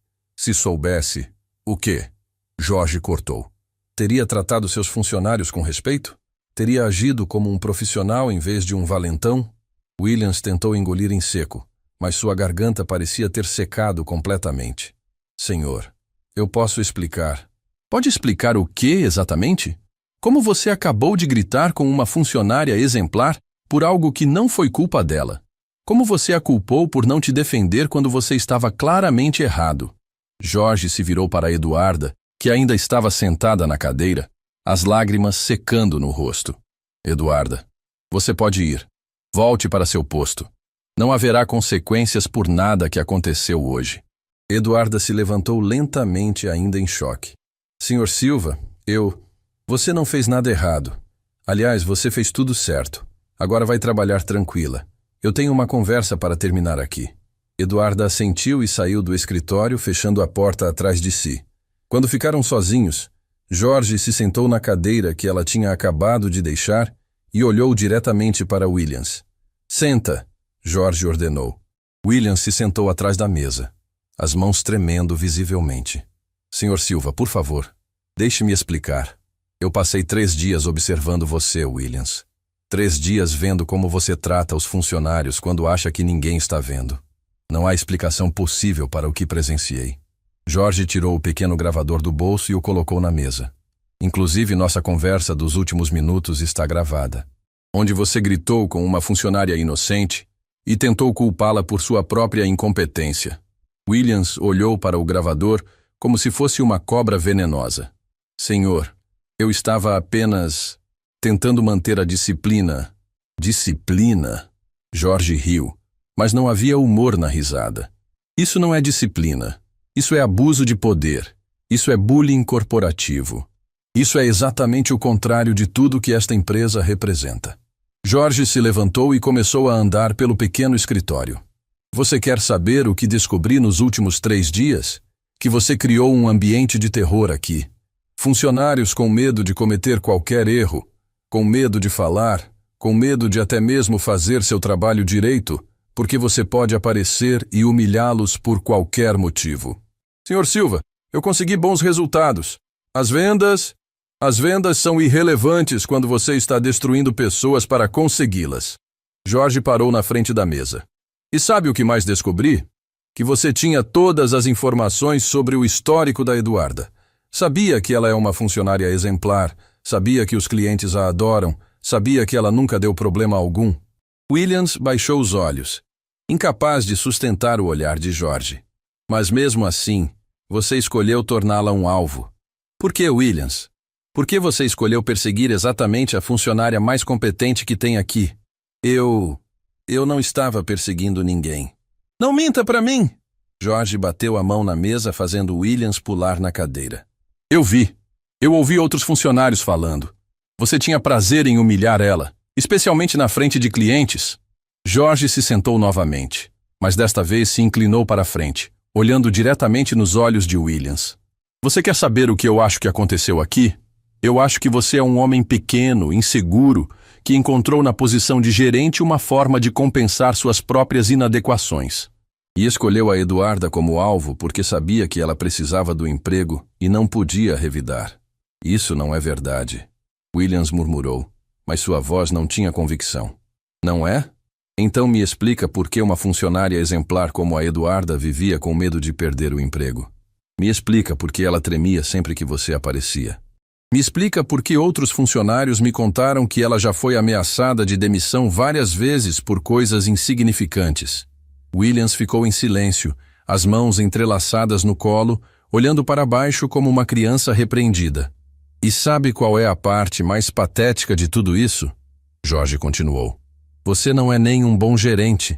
o quê? Jorge cortou. Teria tratado seus funcionários com respeito? Teria agido como um profissional em vez de um valentão? Williams tentou engolir em seco, mas sua garganta parecia ter secado completamente. Senhor, eu posso explicar. Pode explicar o que exatamente? Como você acabou de gritar com uma funcionária exemplar por algo que não foi culpa dela? Como você a culpou por não te defender quando você estava claramente errado? Jorge se virou para Eduarda, que ainda estava sentada na cadeira, as lágrimas secando no rosto. Eduarda, você pode ir. Volte para seu posto. Não haverá consequências por nada que aconteceu hoje. Eduarda se levantou lentamente, ainda em choque. Senhor Silva, Você não fez nada errado. Aliás, você fez tudo certo. Agora vai trabalhar tranquila. Eu tenho uma conversa para terminar aqui. Eduarda assentiu e saiu do escritório, fechando a porta atrás de si. Quando ficaram sozinhos, Jorge se sentou na cadeira que ela tinha acabado de deixar e olhou diretamente para Williams. Senta, Jorge ordenou. Williams se sentou atrás da mesa, as mãos tremendo visivelmente. Senhor Silva, por favor, deixe-me explicar. Eu passei 3 dias observando você, Williams. 3 dias vendo como você trata os funcionários quando acha que ninguém está vendo. Não há explicação possível para o que presenciei. Jorge tirou o pequeno gravador do bolso e o colocou na mesa. Inclusive, nossa conversa dos últimos minutos está gravada, onde você gritou com uma funcionária inocente e tentou culpá-la por sua própria incompetência. Williams olhou para o gravador como se fosse uma cobra venenosa. Senhor, eu estava apenas tentando manter a disciplina. Disciplina? Jorge riu, mas não havia humor na risada. Isso não é disciplina. Isso é abuso de poder. Isso é bullying corporativo. Isso é exatamente o contrário de tudo que esta empresa representa. Jorge se levantou e começou a andar pelo pequeno escritório. Você quer saber o que descobri nos últimos 3 dias? Que você criou um ambiente de terror aqui. Funcionários com medo de cometer qualquer erro, com medo de falar, com medo de até mesmo fazer seu trabalho direito, porque você pode aparecer e humilhá-los por qualquer motivo. Senhor Silva, eu consegui bons resultados. As vendas são irrelevantes quando você está destruindo pessoas para consegui-las. Jorge parou na frente da mesa. E sabe o que mais descobri? Que você tinha todas as informações sobre o histórico da Eduarda. Sabia que ela é uma funcionária exemplar, sabia que os clientes a adoram, sabia que ela nunca deu problema algum. Williams baixou os olhos, incapaz de sustentar o olhar de Jorge. Mas mesmo assim, você escolheu torná-la um alvo. Por que, Williams? Por que você escolheu perseguir exatamente a funcionária mais competente que tem aqui? Eu não estava perseguindo ninguém. Não minta para mim! Jorge bateu a mão na mesa, fazendo Williams pular na cadeira. Eu vi. Eu ouvi outros funcionários falando. Você tinha prazer em humilhar ela, especialmente na frente de clientes. Jorge se sentou novamente, mas desta vez se inclinou para a frente, olhando diretamente nos olhos de Williams. Você quer saber o que eu acho que aconteceu aqui? Eu acho que você é um homem pequeno, inseguro, que encontrou na posição de gerente uma forma de compensar suas próprias inadequações. E escolheu a Eduarda como alvo porque sabia que ela precisava do emprego e não podia revidar. Isso não é verdade. Williams murmurou, mas sua voz não tinha convicção. Não é? Então me explica por que uma funcionária exemplar como a Eduarda vivia com medo de perder o emprego. Me explica por que ela tremia sempre que você aparecia. Me explica por que outros funcionários me contaram que ela já foi ameaçada de demissão várias vezes por coisas insignificantes. Williams ficou em silêncio, as mãos entrelaçadas no colo, olhando para baixo como uma criança repreendida. E sabe qual é a parte mais patética de tudo isso? Jorge continuou. Você não é nem um bom gerente.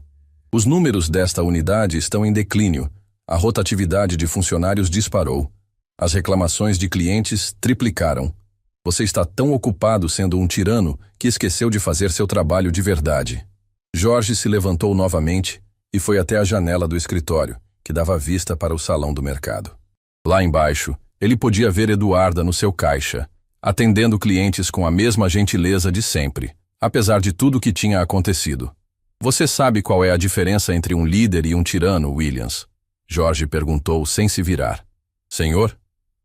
Os números desta unidade estão em declínio. A rotatividade de funcionários disparou. As reclamações de clientes triplicaram. Você está tão ocupado sendo um tirano que esqueceu de fazer seu trabalho de verdade. Jorge se levantou novamente e foi até a janela do escritório, que dava vista para o salão do mercado. Lá embaixo, ele podia ver Eduarda no seu caixa, atendendo clientes com a mesma gentileza de sempre, apesar de tudo o que tinha acontecido. Você sabe qual é a diferença entre um líder e um tirano, Williams? Jorge perguntou sem se virar. Senhor?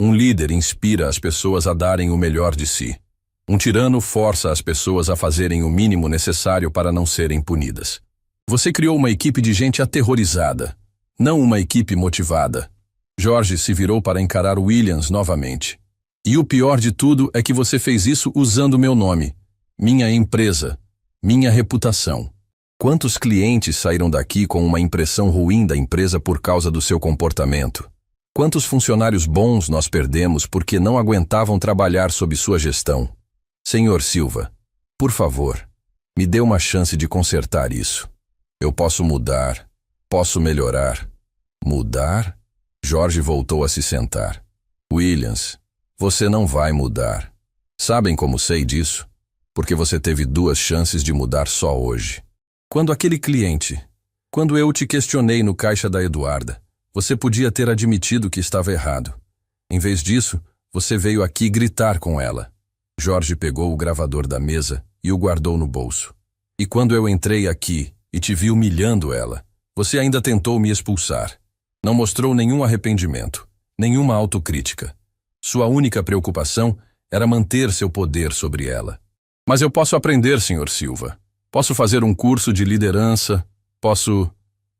Um líder inspira as pessoas a darem o melhor de si. Um tirano força as pessoas a fazerem o mínimo necessário para não serem punidas. Você criou uma equipe de gente aterrorizada, não uma equipe motivada. Jorge se virou para encarar Williams novamente. E o pior de tudo é que você fez isso usando meu nome, minha empresa, minha reputação. Quantos clientes saíram daqui com uma impressão ruim da empresa por causa do seu comportamento? Quantos funcionários bons nós perdemos porque não aguentavam trabalhar sob sua gestão? Senhor Silva, por favor, me dê uma chance de consertar isso. Eu posso mudar, posso melhorar. Mudar? Jorge voltou a se sentar. Williams, você não vai mudar. Sabem como sei disso? Porque você teve 2 chances de mudar só hoje. Quando eu te questionei no caixa da Eduarda, você podia ter admitido que estava errado. Em vez disso, você veio aqui gritar com ela. Jorge pegou o gravador da mesa e o guardou no bolso. E quando eu entrei aqui e te vi humilhando ela, você ainda tentou me expulsar. Não mostrou nenhum arrependimento, nenhuma autocrítica. Sua única preocupação era manter seu poder sobre ela. Mas eu posso aprender, Sr. Silva. Posso fazer um curso de liderança,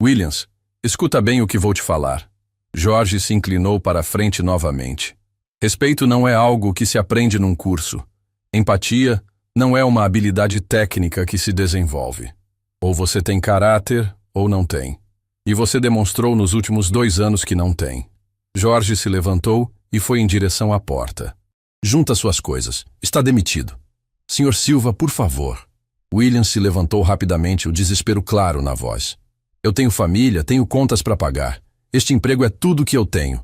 Williams, escuta bem o que vou te falar. Jorge se inclinou para a frente novamente. Respeito não é algo que se aprende num curso. Empatia não é uma habilidade técnica que se desenvolve. Ou você tem caráter, ou não tem. E você demonstrou nos últimos 2 anos que não tem. Jorge se levantou e foi em direção à porta. Junta suas coisas. Está demitido. Sr. Silva, por favor. Williams se levantou rapidamente, o desespero claro na voz. Eu tenho família, tenho contas para pagar. Este emprego é tudo que eu tenho.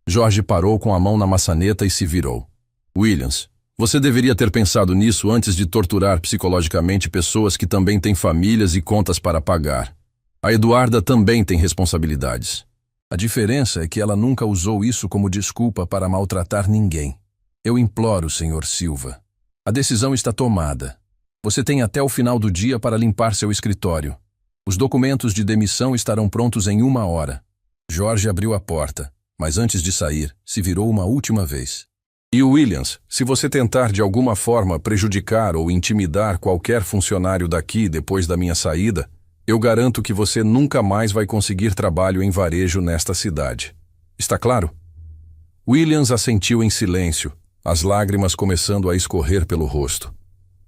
Jorge parou com a mão na maçaneta e se virou. Williams, você deveria ter pensado nisso antes de torturar psicologicamente pessoas que também têm famílias e contas para pagar. A Eduarda também tem responsabilidades. A diferença é que ela nunca usou isso como desculpa para maltratar ninguém. Eu imploro, Sr. Silva. A decisão está tomada. Você tem até o final do dia para limpar seu escritório. Os documentos de demissão estarão prontos em 1 hora. Jorge abriu a porta, mas antes de sair, se virou uma última vez. E Williams, se você tentar de alguma forma prejudicar ou intimidar qualquer funcionário daqui depois da minha saída, eu garanto que você nunca mais vai conseguir trabalho em varejo nesta cidade. Está claro? Williams assentiu em silêncio, as lágrimas começando a escorrer pelo rosto.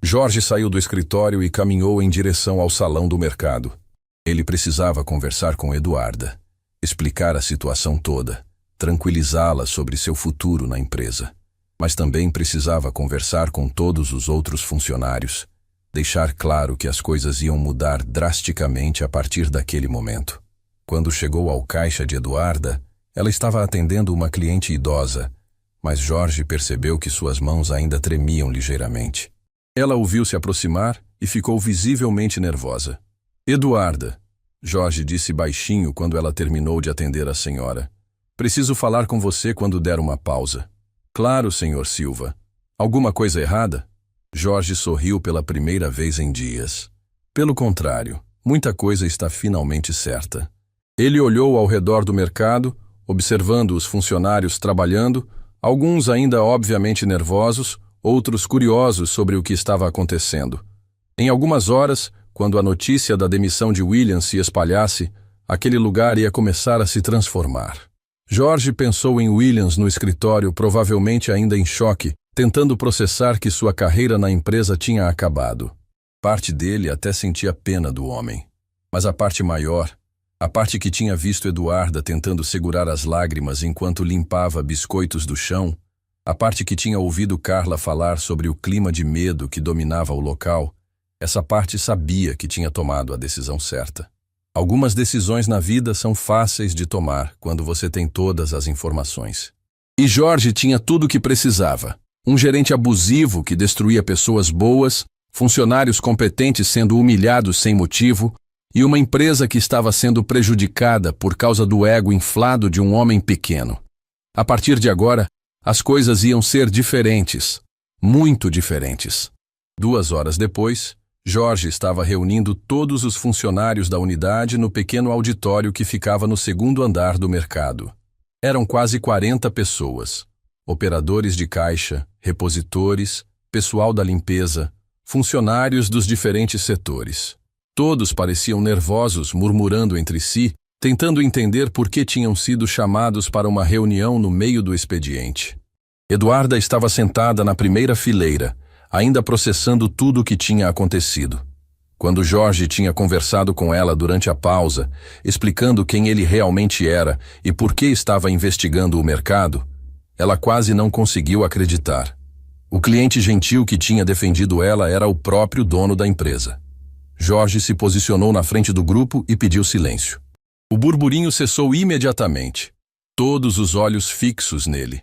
Jorge saiu do escritório e caminhou em direção ao salão do mercado. Ele precisava conversar com Eduarda, explicar a situação toda, tranquilizá-la sobre seu futuro na empresa. Mas também precisava conversar com todos os outros funcionários, deixar claro que as coisas iam mudar drasticamente a partir daquele momento. Quando chegou ao caixa de Eduarda, ela estava atendendo uma cliente idosa, mas Jorge percebeu que suas mãos ainda tremiam ligeiramente. Ela o viu se aproximar e ficou visivelmente nervosa. Eduarda, Jorge disse baixinho quando ela terminou de atender a senhora. Preciso falar com você quando der uma pausa. Claro, Sr. Silva. Alguma coisa errada? Jorge sorriu pela primeira vez em dias. Pelo contrário, muita coisa está finalmente certa. Ele olhou ao redor do mercado, observando os funcionários trabalhando, alguns ainda obviamente nervosos, outros curiosos sobre o que estava acontecendo. Em algumas horas, quando a notícia da demissão de William se espalhasse, aquele lugar ia começar a se transformar. Jorge pensou em Williams no escritório, provavelmente ainda em choque, tentando processar que sua carreira na empresa tinha acabado. Parte dele até sentia pena do homem. Mas a parte maior, a parte que tinha visto Eduarda tentando segurar as lágrimas enquanto limpava biscoitos do chão, a parte que tinha ouvido Carla falar sobre o clima de medo que dominava o local, essa parte sabia que tinha tomado a decisão certa. Algumas decisões na vida são fáceis de tomar quando você tem todas as informações. E Jorge tinha tudo o que precisava. Um gerente abusivo que destruía pessoas boas, funcionários competentes sendo humilhados sem motivo, e uma empresa que estava sendo prejudicada por causa do ego inflado de um homem pequeno. A partir de agora, as coisas iam ser diferentes, muito diferentes. 2 horas depois, Jorge estava reunindo todos os funcionários da unidade no pequeno auditório que ficava no 2º andar do mercado. Eram quase 40 pessoas. Operadores de caixa, repositores, pessoal da limpeza, funcionários dos diferentes setores. Todos pareciam nervosos, murmurando entre si, tentando entender por que tinham sido chamados para uma reunião no meio do expediente. Eduarda estava sentada na primeira fileira, ainda processando tudo o que tinha acontecido. Quando Jorge tinha conversado com ela durante a pausa, explicando quem ele realmente era e por que estava investigando o mercado, ela quase não conseguiu acreditar. O cliente gentil que tinha defendido ela era o próprio dono da empresa. Jorge se posicionou na frente do grupo e pediu silêncio. O burburinho cessou imediatamente, todos os olhos fixos nele.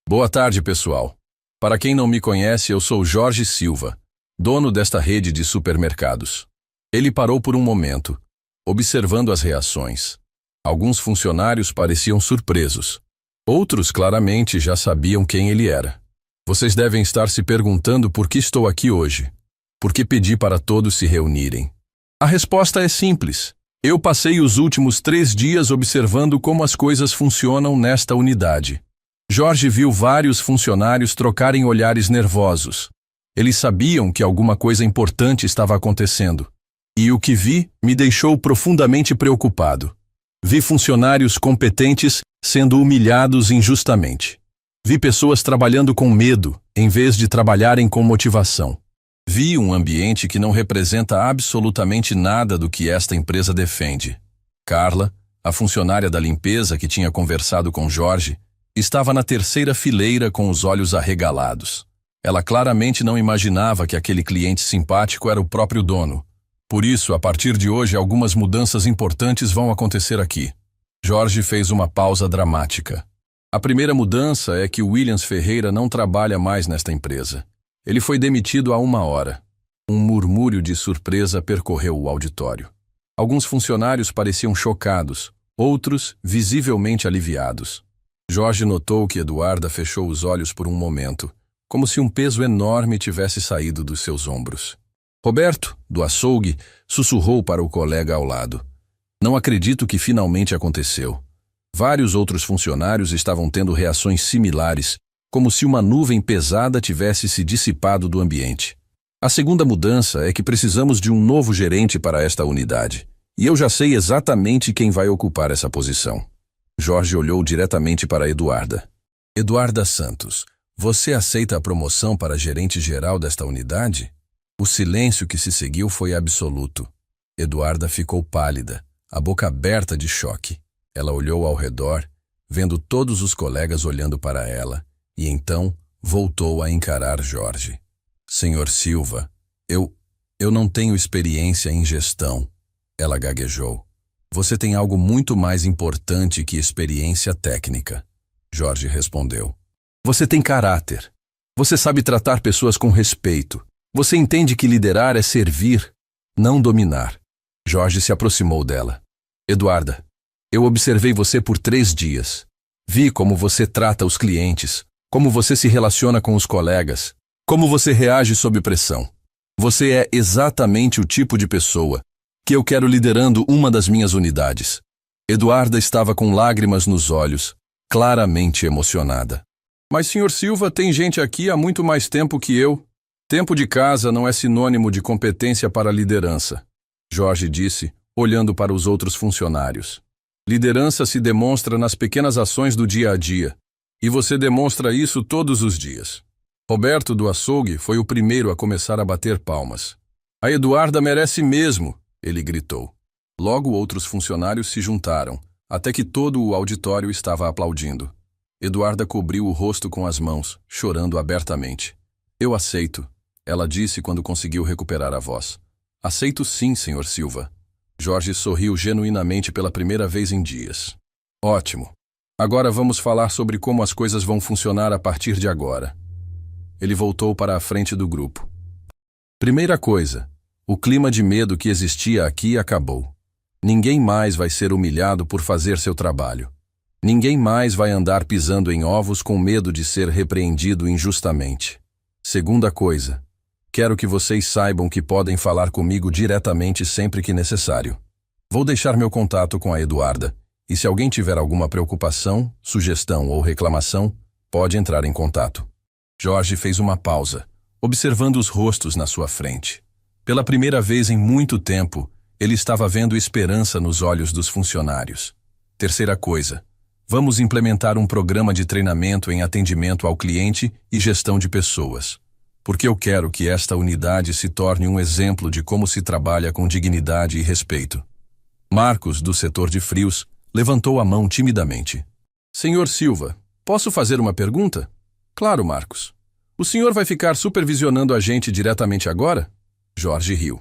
Boa tarde, pessoal. Para quem não me conhece, eu sou Jorge Silva, dono desta rede de supermercados. Ele parou por um momento, observando as reações. Alguns funcionários pareciam surpresos. Outros claramente já sabiam quem ele era. Vocês devem estar se perguntando por que estou aqui hoje. Por que pedi para todos se reunirem? A resposta é simples. Eu passei os últimos 3 dias observando como as coisas funcionam nesta unidade. Jorge viu vários funcionários trocarem olhares nervosos. Eles sabiam que alguma coisa importante estava acontecendo. E o que vi me deixou profundamente preocupado. Vi funcionários competentes sendo humilhados injustamente. Vi pessoas trabalhando com medo, em vez de trabalharem com motivação. Vi um ambiente que não representa absolutamente nada do que esta empresa defende. Carla, a funcionária da limpeza que tinha conversado com Jorge, estava na 3ª fileira com os olhos arregalados. Ela claramente não imaginava que aquele cliente simpático era o próprio dono. Por isso, a partir de hoje, algumas mudanças importantes vão acontecer aqui. Jorge fez uma pausa dramática. A primeira mudança é que Williams Ferreira não trabalha mais nesta empresa. Ele foi demitido há 1 hora. Um murmúrio de surpresa percorreu o auditório. Alguns funcionários pareciam chocados, outros visivelmente aliviados. Jorge notou que Eduarda fechou os olhos por um momento, como se um peso enorme tivesse saído dos seus ombros. Roberto, do açougue, sussurrou para o colega ao lado. Não acredito que finalmente aconteceu. Vários outros funcionários estavam tendo reações similares, como se uma nuvem pesada tivesse se dissipado do ambiente. A segunda mudança é que precisamos de um novo gerente para esta unidade. E eu já sei exatamente quem vai ocupar essa posição. Jorge olhou diretamente para Eduarda. Eduarda Santos, você aceita a promoção para gerente geral desta unidade? O silêncio que se seguiu foi absoluto. Eduarda ficou pálida, a boca aberta de choque. Ela olhou ao redor, vendo todos os colegas olhando para ela, e então voltou a encarar Jorge. Senhor Silva, eu não tenho experiência em gestão, ela gaguejou. Você tem algo muito mais importante que experiência técnica, Jorge respondeu. Você tem caráter. Você sabe tratar pessoas com respeito. Você entende que liderar é servir, não dominar. Jorge se aproximou dela. Eduarda, eu observei você por 3 dias. Vi como você trata os clientes, como você se relaciona com os colegas, como você reage sob pressão. Você é exatamente o tipo de pessoa que eu quero liderando uma das minhas unidades. Eduarda estava com lágrimas nos olhos, claramente emocionada. Mas, Sr. Silva, tem gente aqui há muito mais tempo que eu. Tempo de casa não é sinônimo de competência para a liderança, Jorge disse, olhando para os outros funcionários. Liderança se demonstra nas pequenas ações do dia a dia, e você demonstra isso todos os dias. Roberto do açougue foi o primeiro a começar a bater palmas. A Eduarda merece mesmo, ele gritou. Logo outros funcionários se juntaram, até que todo o auditório estava aplaudindo. Eduarda cobriu o rosto com as mãos, chorando abertamente. Eu aceito, ela disse quando conseguiu recuperar a voz. Aceito sim, Sr. Silva. Jorge sorriu genuinamente pela primeira vez em dias. Ótimo. Agora vamos falar sobre como as coisas vão funcionar a partir de agora. Ele voltou para a frente do grupo. Primeira coisa, o clima de medo que existia aqui acabou. Ninguém mais vai ser humilhado por fazer seu trabalho. Ninguém mais vai andar pisando em ovos com medo de ser repreendido injustamente. Segunda coisa, quero que vocês saibam que podem falar comigo diretamente sempre que necessário. Vou deixar meu contato com a Eduarda, e se alguém tiver alguma preocupação, sugestão ou reclamação, pode entrar em contato. Jorge fez uma pausa, observando os rostos na sua frente. Pela primeira vez em muito tempo, ele estava vendo esperança nos olhos dos funcionários. Terceira coisa, vamos implementar um programa de treinamento em atendimento ao cliente e gestão de pessoas, porque eu quero que esta unidade se torne um exemplo de como se trabalha com dignidade e respeito. Marcos, do setor de frios, levantou a mão timidamente. Senhor Silva, posso fazer uma pergunta? Claro, Marcos. O senhor vai ficar supervisionando a gente diretamente agora? Jorge riu.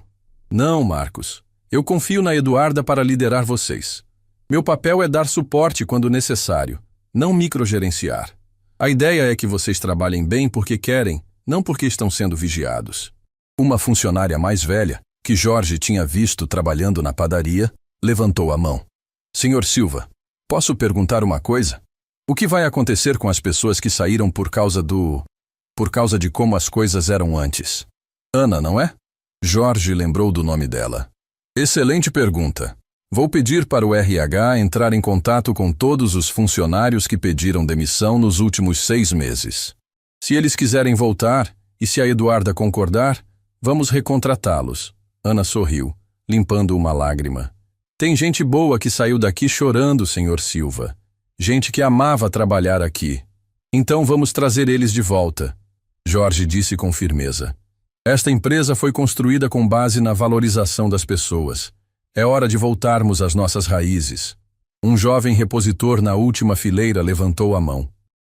Não, Marcos. Eu confio na Eduarda para liderar vocês. Meu papel é dar suporte quando necessário, não microgerenciar. A ideia é que vocês trabalhem bem porque querem, não porque estão sendo vigiados. Uma funcionária mais velha, que Jorge tinha visto trabalhando na padaria, levantou a mão. Senhor Silva, posso perguntar uma coisa? O que vai acontecer com as pessoas que saíram por causa de como as coisas eram antes? Ana, não é? Jorge lembrou do nome dela. Excelente pergunta. Vou pedir para o RH entrar em contato com todos os funcionários que pediram demissão nos últimos 6 meses. Se eles quiserem voltar, e se a Eduarda concordar, vamos recontratá-los. Ana sorriu, limpando uma lágrima. Tem gente boa que saiu daqui chorando, Sr. Silva. Gente que amava trabalhar aqui. Então vamos trazer eles de volta. Jorge disse com firmeza. Esta empresa foi construída com base na valorização das pessoas. É hora de voltarmos às nossas raízes. Um jovem repositor na última fileira levantou a mão.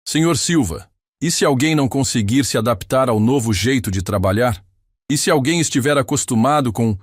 Senhor Silva, e se alguém não conseguir se adaptar ao novo jeito de trabalhar? E se alguém estiver acostumado com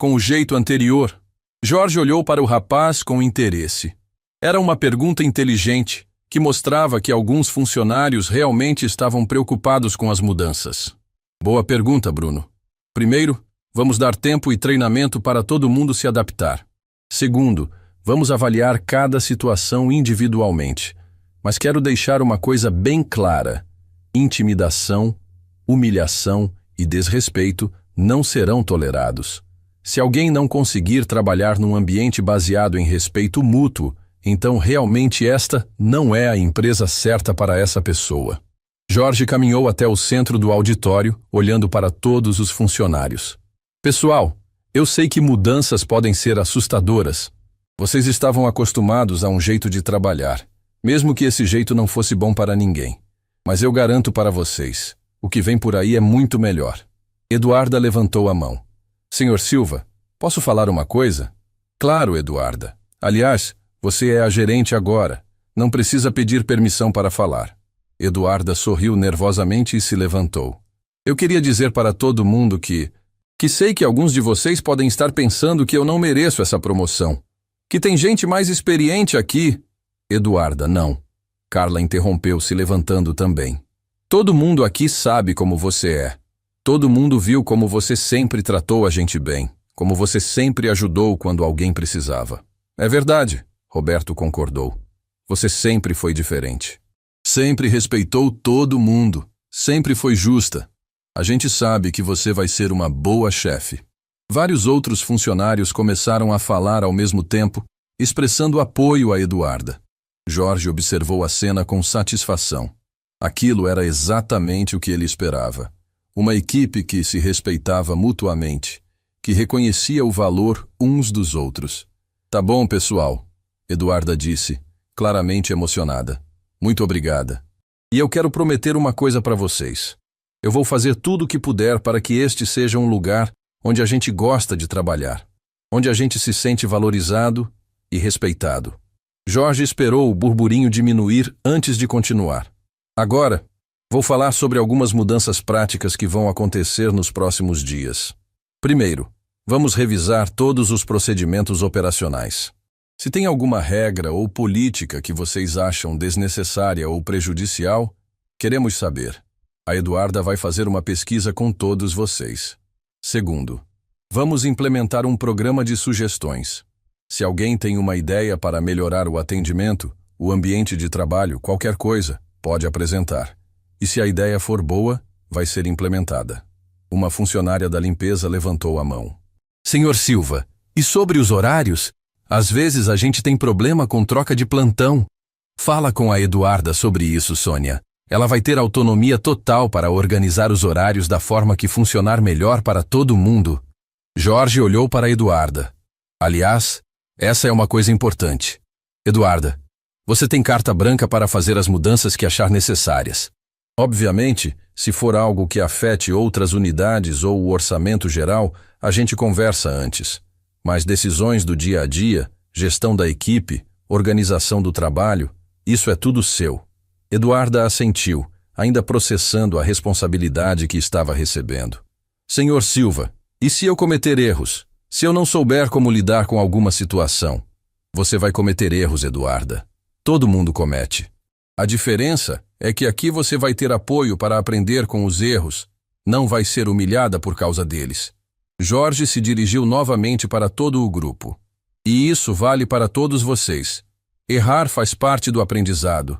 o jeito anterior? Jorge olhou para o rapaz com interesse. Era uma pergunta inteligente, que mostrava que alguns funcionários realmente estavam preocupados com as mudanças. Boa pergunta, Bruno. Primeiro, vamos dar tempo e treinamento para todo mundo se adaptar. Segundo, vamos avaliar cada situação individualmente. Mas quero deixar uma coisa bem clara. Intimidação, humilhação e desrespeito não serão tolerados. Se alguém não conseguir trabalhar num ambiente baseado em respeito mútuo, então realmente esta não é a empresa certa para essa pessoa. Jorge caminhou até o centro do auditório, olhando para todos os funcionários. Pessoal, eu sei que mudanças podem ser assustadoras. Vocês estavam acostumados a um jeito de trabalhar, mesmo que esse jeito não fosse bom para ninguém. Mas eu garanto para vocês, o que vem por aí é muito melhor. Eduarda levantou a mão. Senhor Silva, posso falar uma coisa? Claro, Eduarda. Aliás, você é a gerente agora. Não precisa pedir permissão para falar. Eduarda sorriu nervosamente e se levantou. Eu queria dizer para todo mundo que sei que alguns de vocês podem estar pensando que eu não mereço essa promoção. Que tem gente mais experiente aqui. Eduarda, não. Carla interrompeu, se levantando também. Todo mundo aqui sabe como você é. Todo mundo viu como você sempre tratou a gente bem, como você sempre ajudou quando alguém precisava. É verdade, Roberto concordou. Você sempre foi diferente. Sempre respeitou todo mundo. Sempre foi justa. A gente sabe que você vai ser uma boa chefe. Vários outros funcionários começaram a falar ao mesmo tempo, expressando apoio a Eduarda. Jorge observou a cena com satisfação. Aquilo era exatamente o que ele esperava. Uma equipe que se respeitava mutuamente, que reconhecia o valor uns dos outros. Tá bom, pessoal, Eduarda disse, claramente emocionada. Muito obrigada. E eu quero prometer uma coisa para vocês. Eu vou fazer tudo o que puder para que este seja um lugar onde a gente gosta de trabalhar, onde a gente se sente valorizado e respeitado. Jorge esperou o burburinho diminuir antes de continuar. Agora, vou falar sobre algumas mudanças práticas que vão acontecer nos próximos dias. Primeiro, vamos revisar todos os procedimentos operacionais. Se tem alguma regra ou política que vocês acham desnecessária ou prejudicial, queremos saber. A Eduarda vai fazer uma pesquisa com todos vocês. Segundo, vamos implementar um programa de sugestões. Se alguém tem uma ideia para melhorar o atendimento, o ambiente de trabalho, qualquer coisa, pode apresentar. E se a ideia for boa, vai ser implementada. Uma funcionária da limpeza levantou a mão. Senhor Silva, e sobre os horários? Às vezes a gente tem problema com troca de plantão. Fala com a Eduarda sobre isso, Sônia. Ela vai ter autonomia total para organizar os horários da forma que funcionar melhor para todo mundo. Jorge olhou para a Eduarda. Aliás, essa é uma coisa importante. Eduarda, você tem carta branca para fazer as mudanças que achar necessárias. Obviamente, se for algo que afete outras unidades ou o orçamento geral, a gente conversa antes. Mas decisões do dia a dia, gestão da equipe, organização do trabalho, isso é tudo seu. Eduarda assentiu, ainda processando a responsabilidade que estava recebendo. Senhor Silva, e se eu cometer erros? Se eu não souber como lidar com alguma situação? Você vai cometer erros, Eduarda. Todo mundo comete. A diferença é que aqui você vai ter apoio para aprender com os erros, não vai ser humilhada por causa deles. Jorge se dirigiu novamente para todo o grupo. E isso vale para todos vocês. Errar faz parte do aprendizado.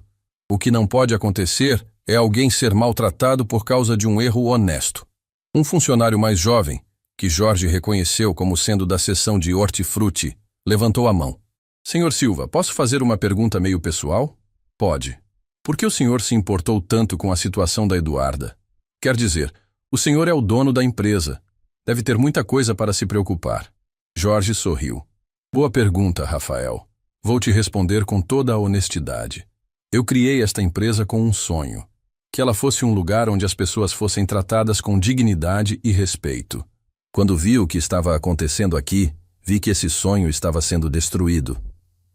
O que não pode acontecer é alguém ser maltratado por causa de um erro honesto. Um funcionário mais jovem, que Jorge reconheceu como sendo da seção de hortifruti, levantou a mão. Senhor Silva, posso fazer uma pergunta meio pessoal? Pode. Por que o senhor se importou tanto com a situação da Eduarda? Quer dizer, o senhor é o dono da empresa. Deve ter muita coisa para se preocupar. Jorge sorriu. Boa pergunta, Rafael. Vou te responder com toda a honestidade. Eu criei esta empresa com um sonho. Que ela fosse um lugar onde as pessoas fossem tratadas com dignidade e respeito. Quando vi o que estava acontecendo aqui, vi que esse sonho estava sendo destruído.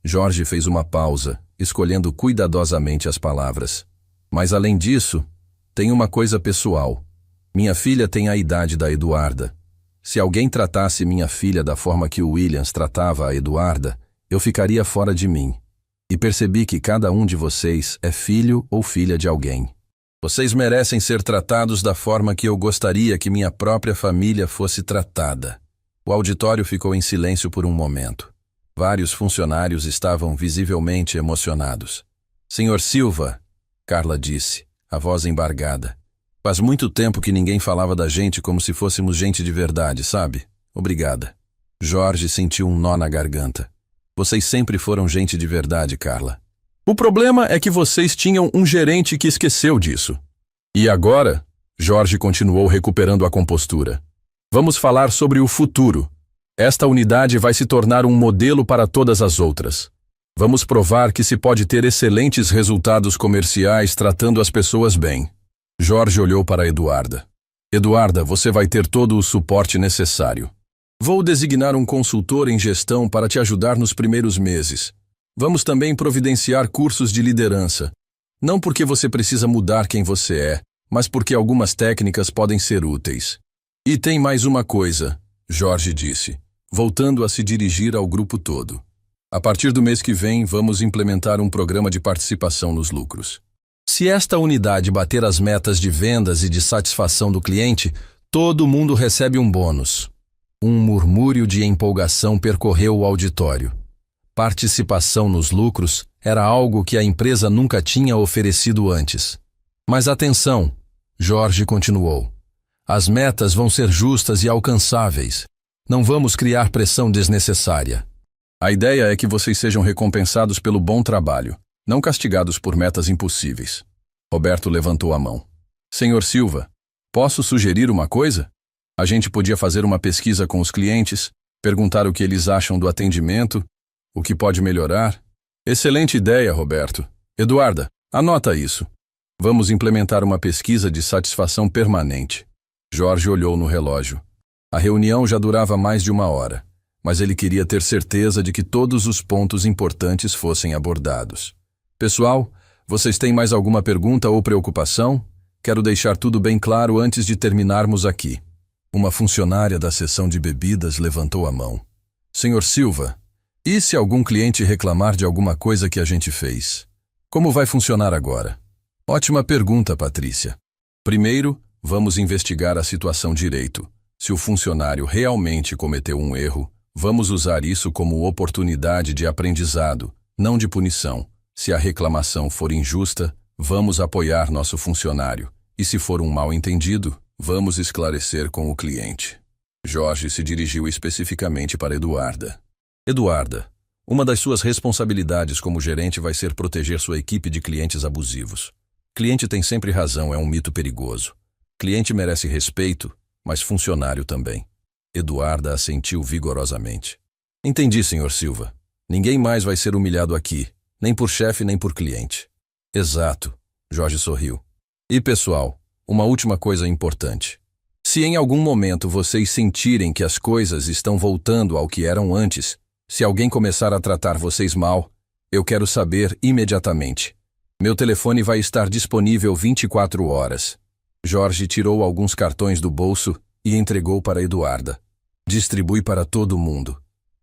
Jorge fez uma pausa, escolhendo cuidadosamente as palavras. Mas além disso, tem uma coisa pessoal. Minha filha tem a idade da Eduarda. Se alguém tratasse minha filha da forma que o Williams tratava a Eduarda, eu ficaria fora de mim. E percebi que cada um de vocês é filho ou filha de alguém. Vocês merecem ser tratados da forma que eu gostaria que minha própria família fosse tratada. O auditório ficou em silêncio por um momento. Vários funcionários estavam visivelmente emocionados. Senhor Silva, Carla disse, a voz embargada. Faz muito tempo que ninguém falava da gente como se fôssemos gente de verdade, sabe? Obrigada. Jorge sentiu um nó na garganta. Vocês sempre foram gente de verdade, Carla. O problema é que vocês tinham um gerente que esqueceu disso. E agora, Jorge continuou recuperando a compostura. Vamos falar sobre o futuro. Esta unidade vai se tornar um modelo para todas as outras. Vamos provar que se pode ter excelentes resultados comerciais tratando as pessoas bem. Jorge olhou para Eduarda. Eduarda, você vai ter todo o suporte necessário. Vou designar um consultor em gestão para te ajudar nos primeiros meses. Vamos também providenciar cursos de liderança. Não porque você precisa mudar quem você é, mas porque algumas técnicas podem ser úteis. E tem mais uma coisa, Jorge disse, voltando a se dirigir ao grupo todo. A partir do mês que vem, vamos implementar um programa de participação nos lucros. Se esta unidade bater as metas de vendas e de satisfação do cliente, todo mundo recebe um bônus. Um murmúrio de empolgação percorreu o auditório. Participação nos lucros era algo que a empresa nunca tinha oferecido antes. Mas atenção, Jorge continuou. As metas vão ser justas e alcançáveis. Não vamos criar pressão desnecessária. A ideia é que vocês sejam recompensados pelo bom trabalho, não castigados por metas impossíveis. Roberto levantou a mão. Senhor Silva, posso sugerir uma coisa? A gente podia fazer uma pesquisa com os clientes, perguntar o que eles acham do atendimento, o que pode melhorar. Excelente ideia, Roberto. Eduarda, anota isso. Vamos implementar uma pesquisa de satisfação permanente. Jorge olhou no relógio. A reunião já durava mais de 1 hora, mas ele queria ter certeza de que todos os pontos importantes fossem abordados. Pessoal, vocês têm mais alguma pergunta ou preocupação? Quero deixar tudo bem claro antes de terminarmos aqui. Uma funcionária da seção de bebidas levantou a mão. Senhor Silva, e se algum cliente reclamar de alguma coisa que a gente fez? Como vai funcionar agora? Ótima pergunta, Patrícia. Primeiro, vamos investigar a situação direito. Se o funcionário realmente cometeu um erro, vamos usar isso como oportunidade de aprendizado, não de punição. Se a reclamação for injusta, vamos apoiar nosso funcionário. E se for um mal-entendido, vamos esclarecer com o cliente. Jorge se dirigiu especificamente para Eduarda. Eduarda, uma das suas responsabilidades como gerente vai ser proteger sua equipe de clientes abusivos. Cliente tem sempre razão, é um mito perigoso. Cliente merece respeito, mas funcionário também. Eduarda assentiu vigorosamente. Entendi, senhor Silva. Ninguém mais vai ser humilhado aqui, nem por chefe nem por cliente. Exato, Jorge sorriu. E pessoal, uma última coisa importante. Se em algum momento vocês sentirem que as coisas estão voltando ao que eram antes, se alguém começar a tratar vocês mal, eu quero saber imediatamente. Meu telefone vai estar disponível 24 horas. Jorge tirou alguns cartões do bolso e entregou para Eduarda. Distribui para todo mundo.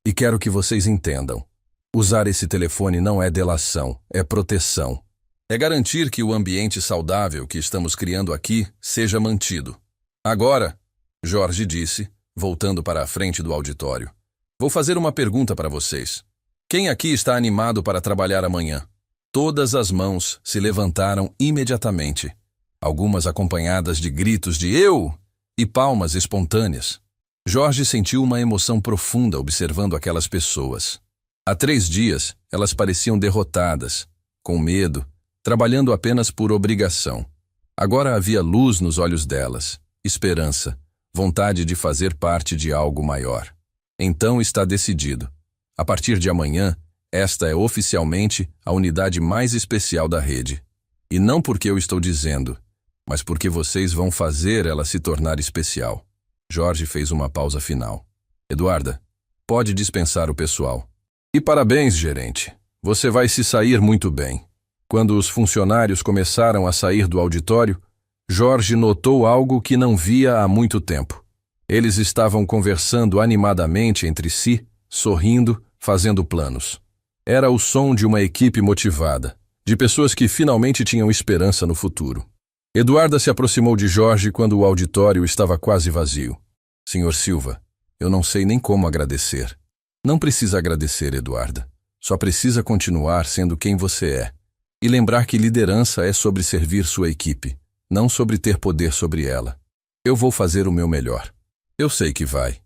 E quero que vocês entendam. Usar esse telefone não é delação, é proteção. É garantir que o ambiente saudável que estamos criando aqui seja mantido. Agora, Jorge disse, voltando para a frente do auditório, vou fazer uma pergunta para vocês. Quem aqui está animado para trabalhar amanhã? Todas as mãos se levantaram imediatamente, algumas acompanhadas de gritos de "eu" e palmas espontâneas. Jorge sentiu uma emoção profunda observando aquelas pessoas. Há 3 dias, elas pareciam derrotadas, com medo, trabalhando apenas por obrigação. Agora havia luz nos olhos delas, esperança, vontade de fazer parte de algo maior. Então está decidido. A partir de amanhã, esta é oficialmente a unidade mais especial da rede. E não porque eu estou dizendo, mas porque vocês vão fazer ela se tornar especial. Jorge fez uma pausa final. Eduarda, pode dispensar o pessoal. E parabéns, gerente. Você vai se sair muito bem. Quando os funcionários começaram a sair do auditório, Jorge notou algo que não via há muito tempo. Eles estavam conversando animadamente entre si, sorrindo, fazendo planos. Era o som de uma equipe motivada, de pessoas que finalmente tinham esperança no futuro. Eduarda se aproximou de Jorge quando o auditório estava quase vazio. Senhor Silva, eu não sei nem como agradecer. Não precisa agradecer, Eduarda. Só precisa continuar sendo quem você é. E lembrar que liderança é sobre servir sua equipe, não sobre ter poder sobre ela. Eu vou fazer o meu melhor. Eu sei que vai.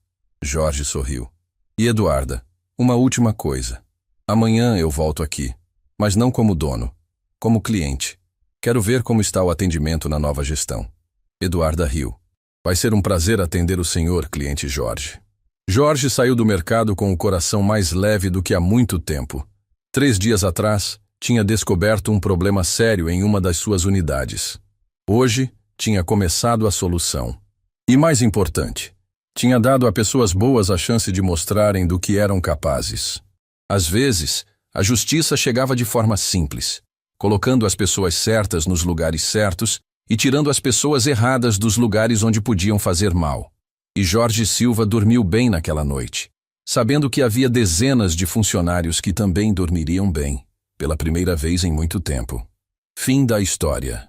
Jorge sorriu. E Eduarda, uma última coisa. Amanhã eu volto aqui, mas não como dono, como cliente. Quero ver como está o atendimento na nova gestão. Eduarda riu. Vai ser um prazer atender o senhor, cliente Jorge. Jorge saiu do mercado com o coração mais leve do que há muito tempo. 3 dias atrás, tinha descoberto um problema sério em uma das suas unidades. Hoje, tinha começado a solução. E mais importante, tinha dado a pessoas boas a chance de mostrarem do que eram capazes. Às vezes, a justiça chegava de forma simples, colocando as pessoas certas nos lugares certos e tirando as pessoas erradas dos lugares onde podiam fazer mal. E Jorge Silva dormiu bem naquela noite, sabendo que havia dezenas de funcionários que também dormiriam bem, pela primeira vez em muito tempo. Fim da história.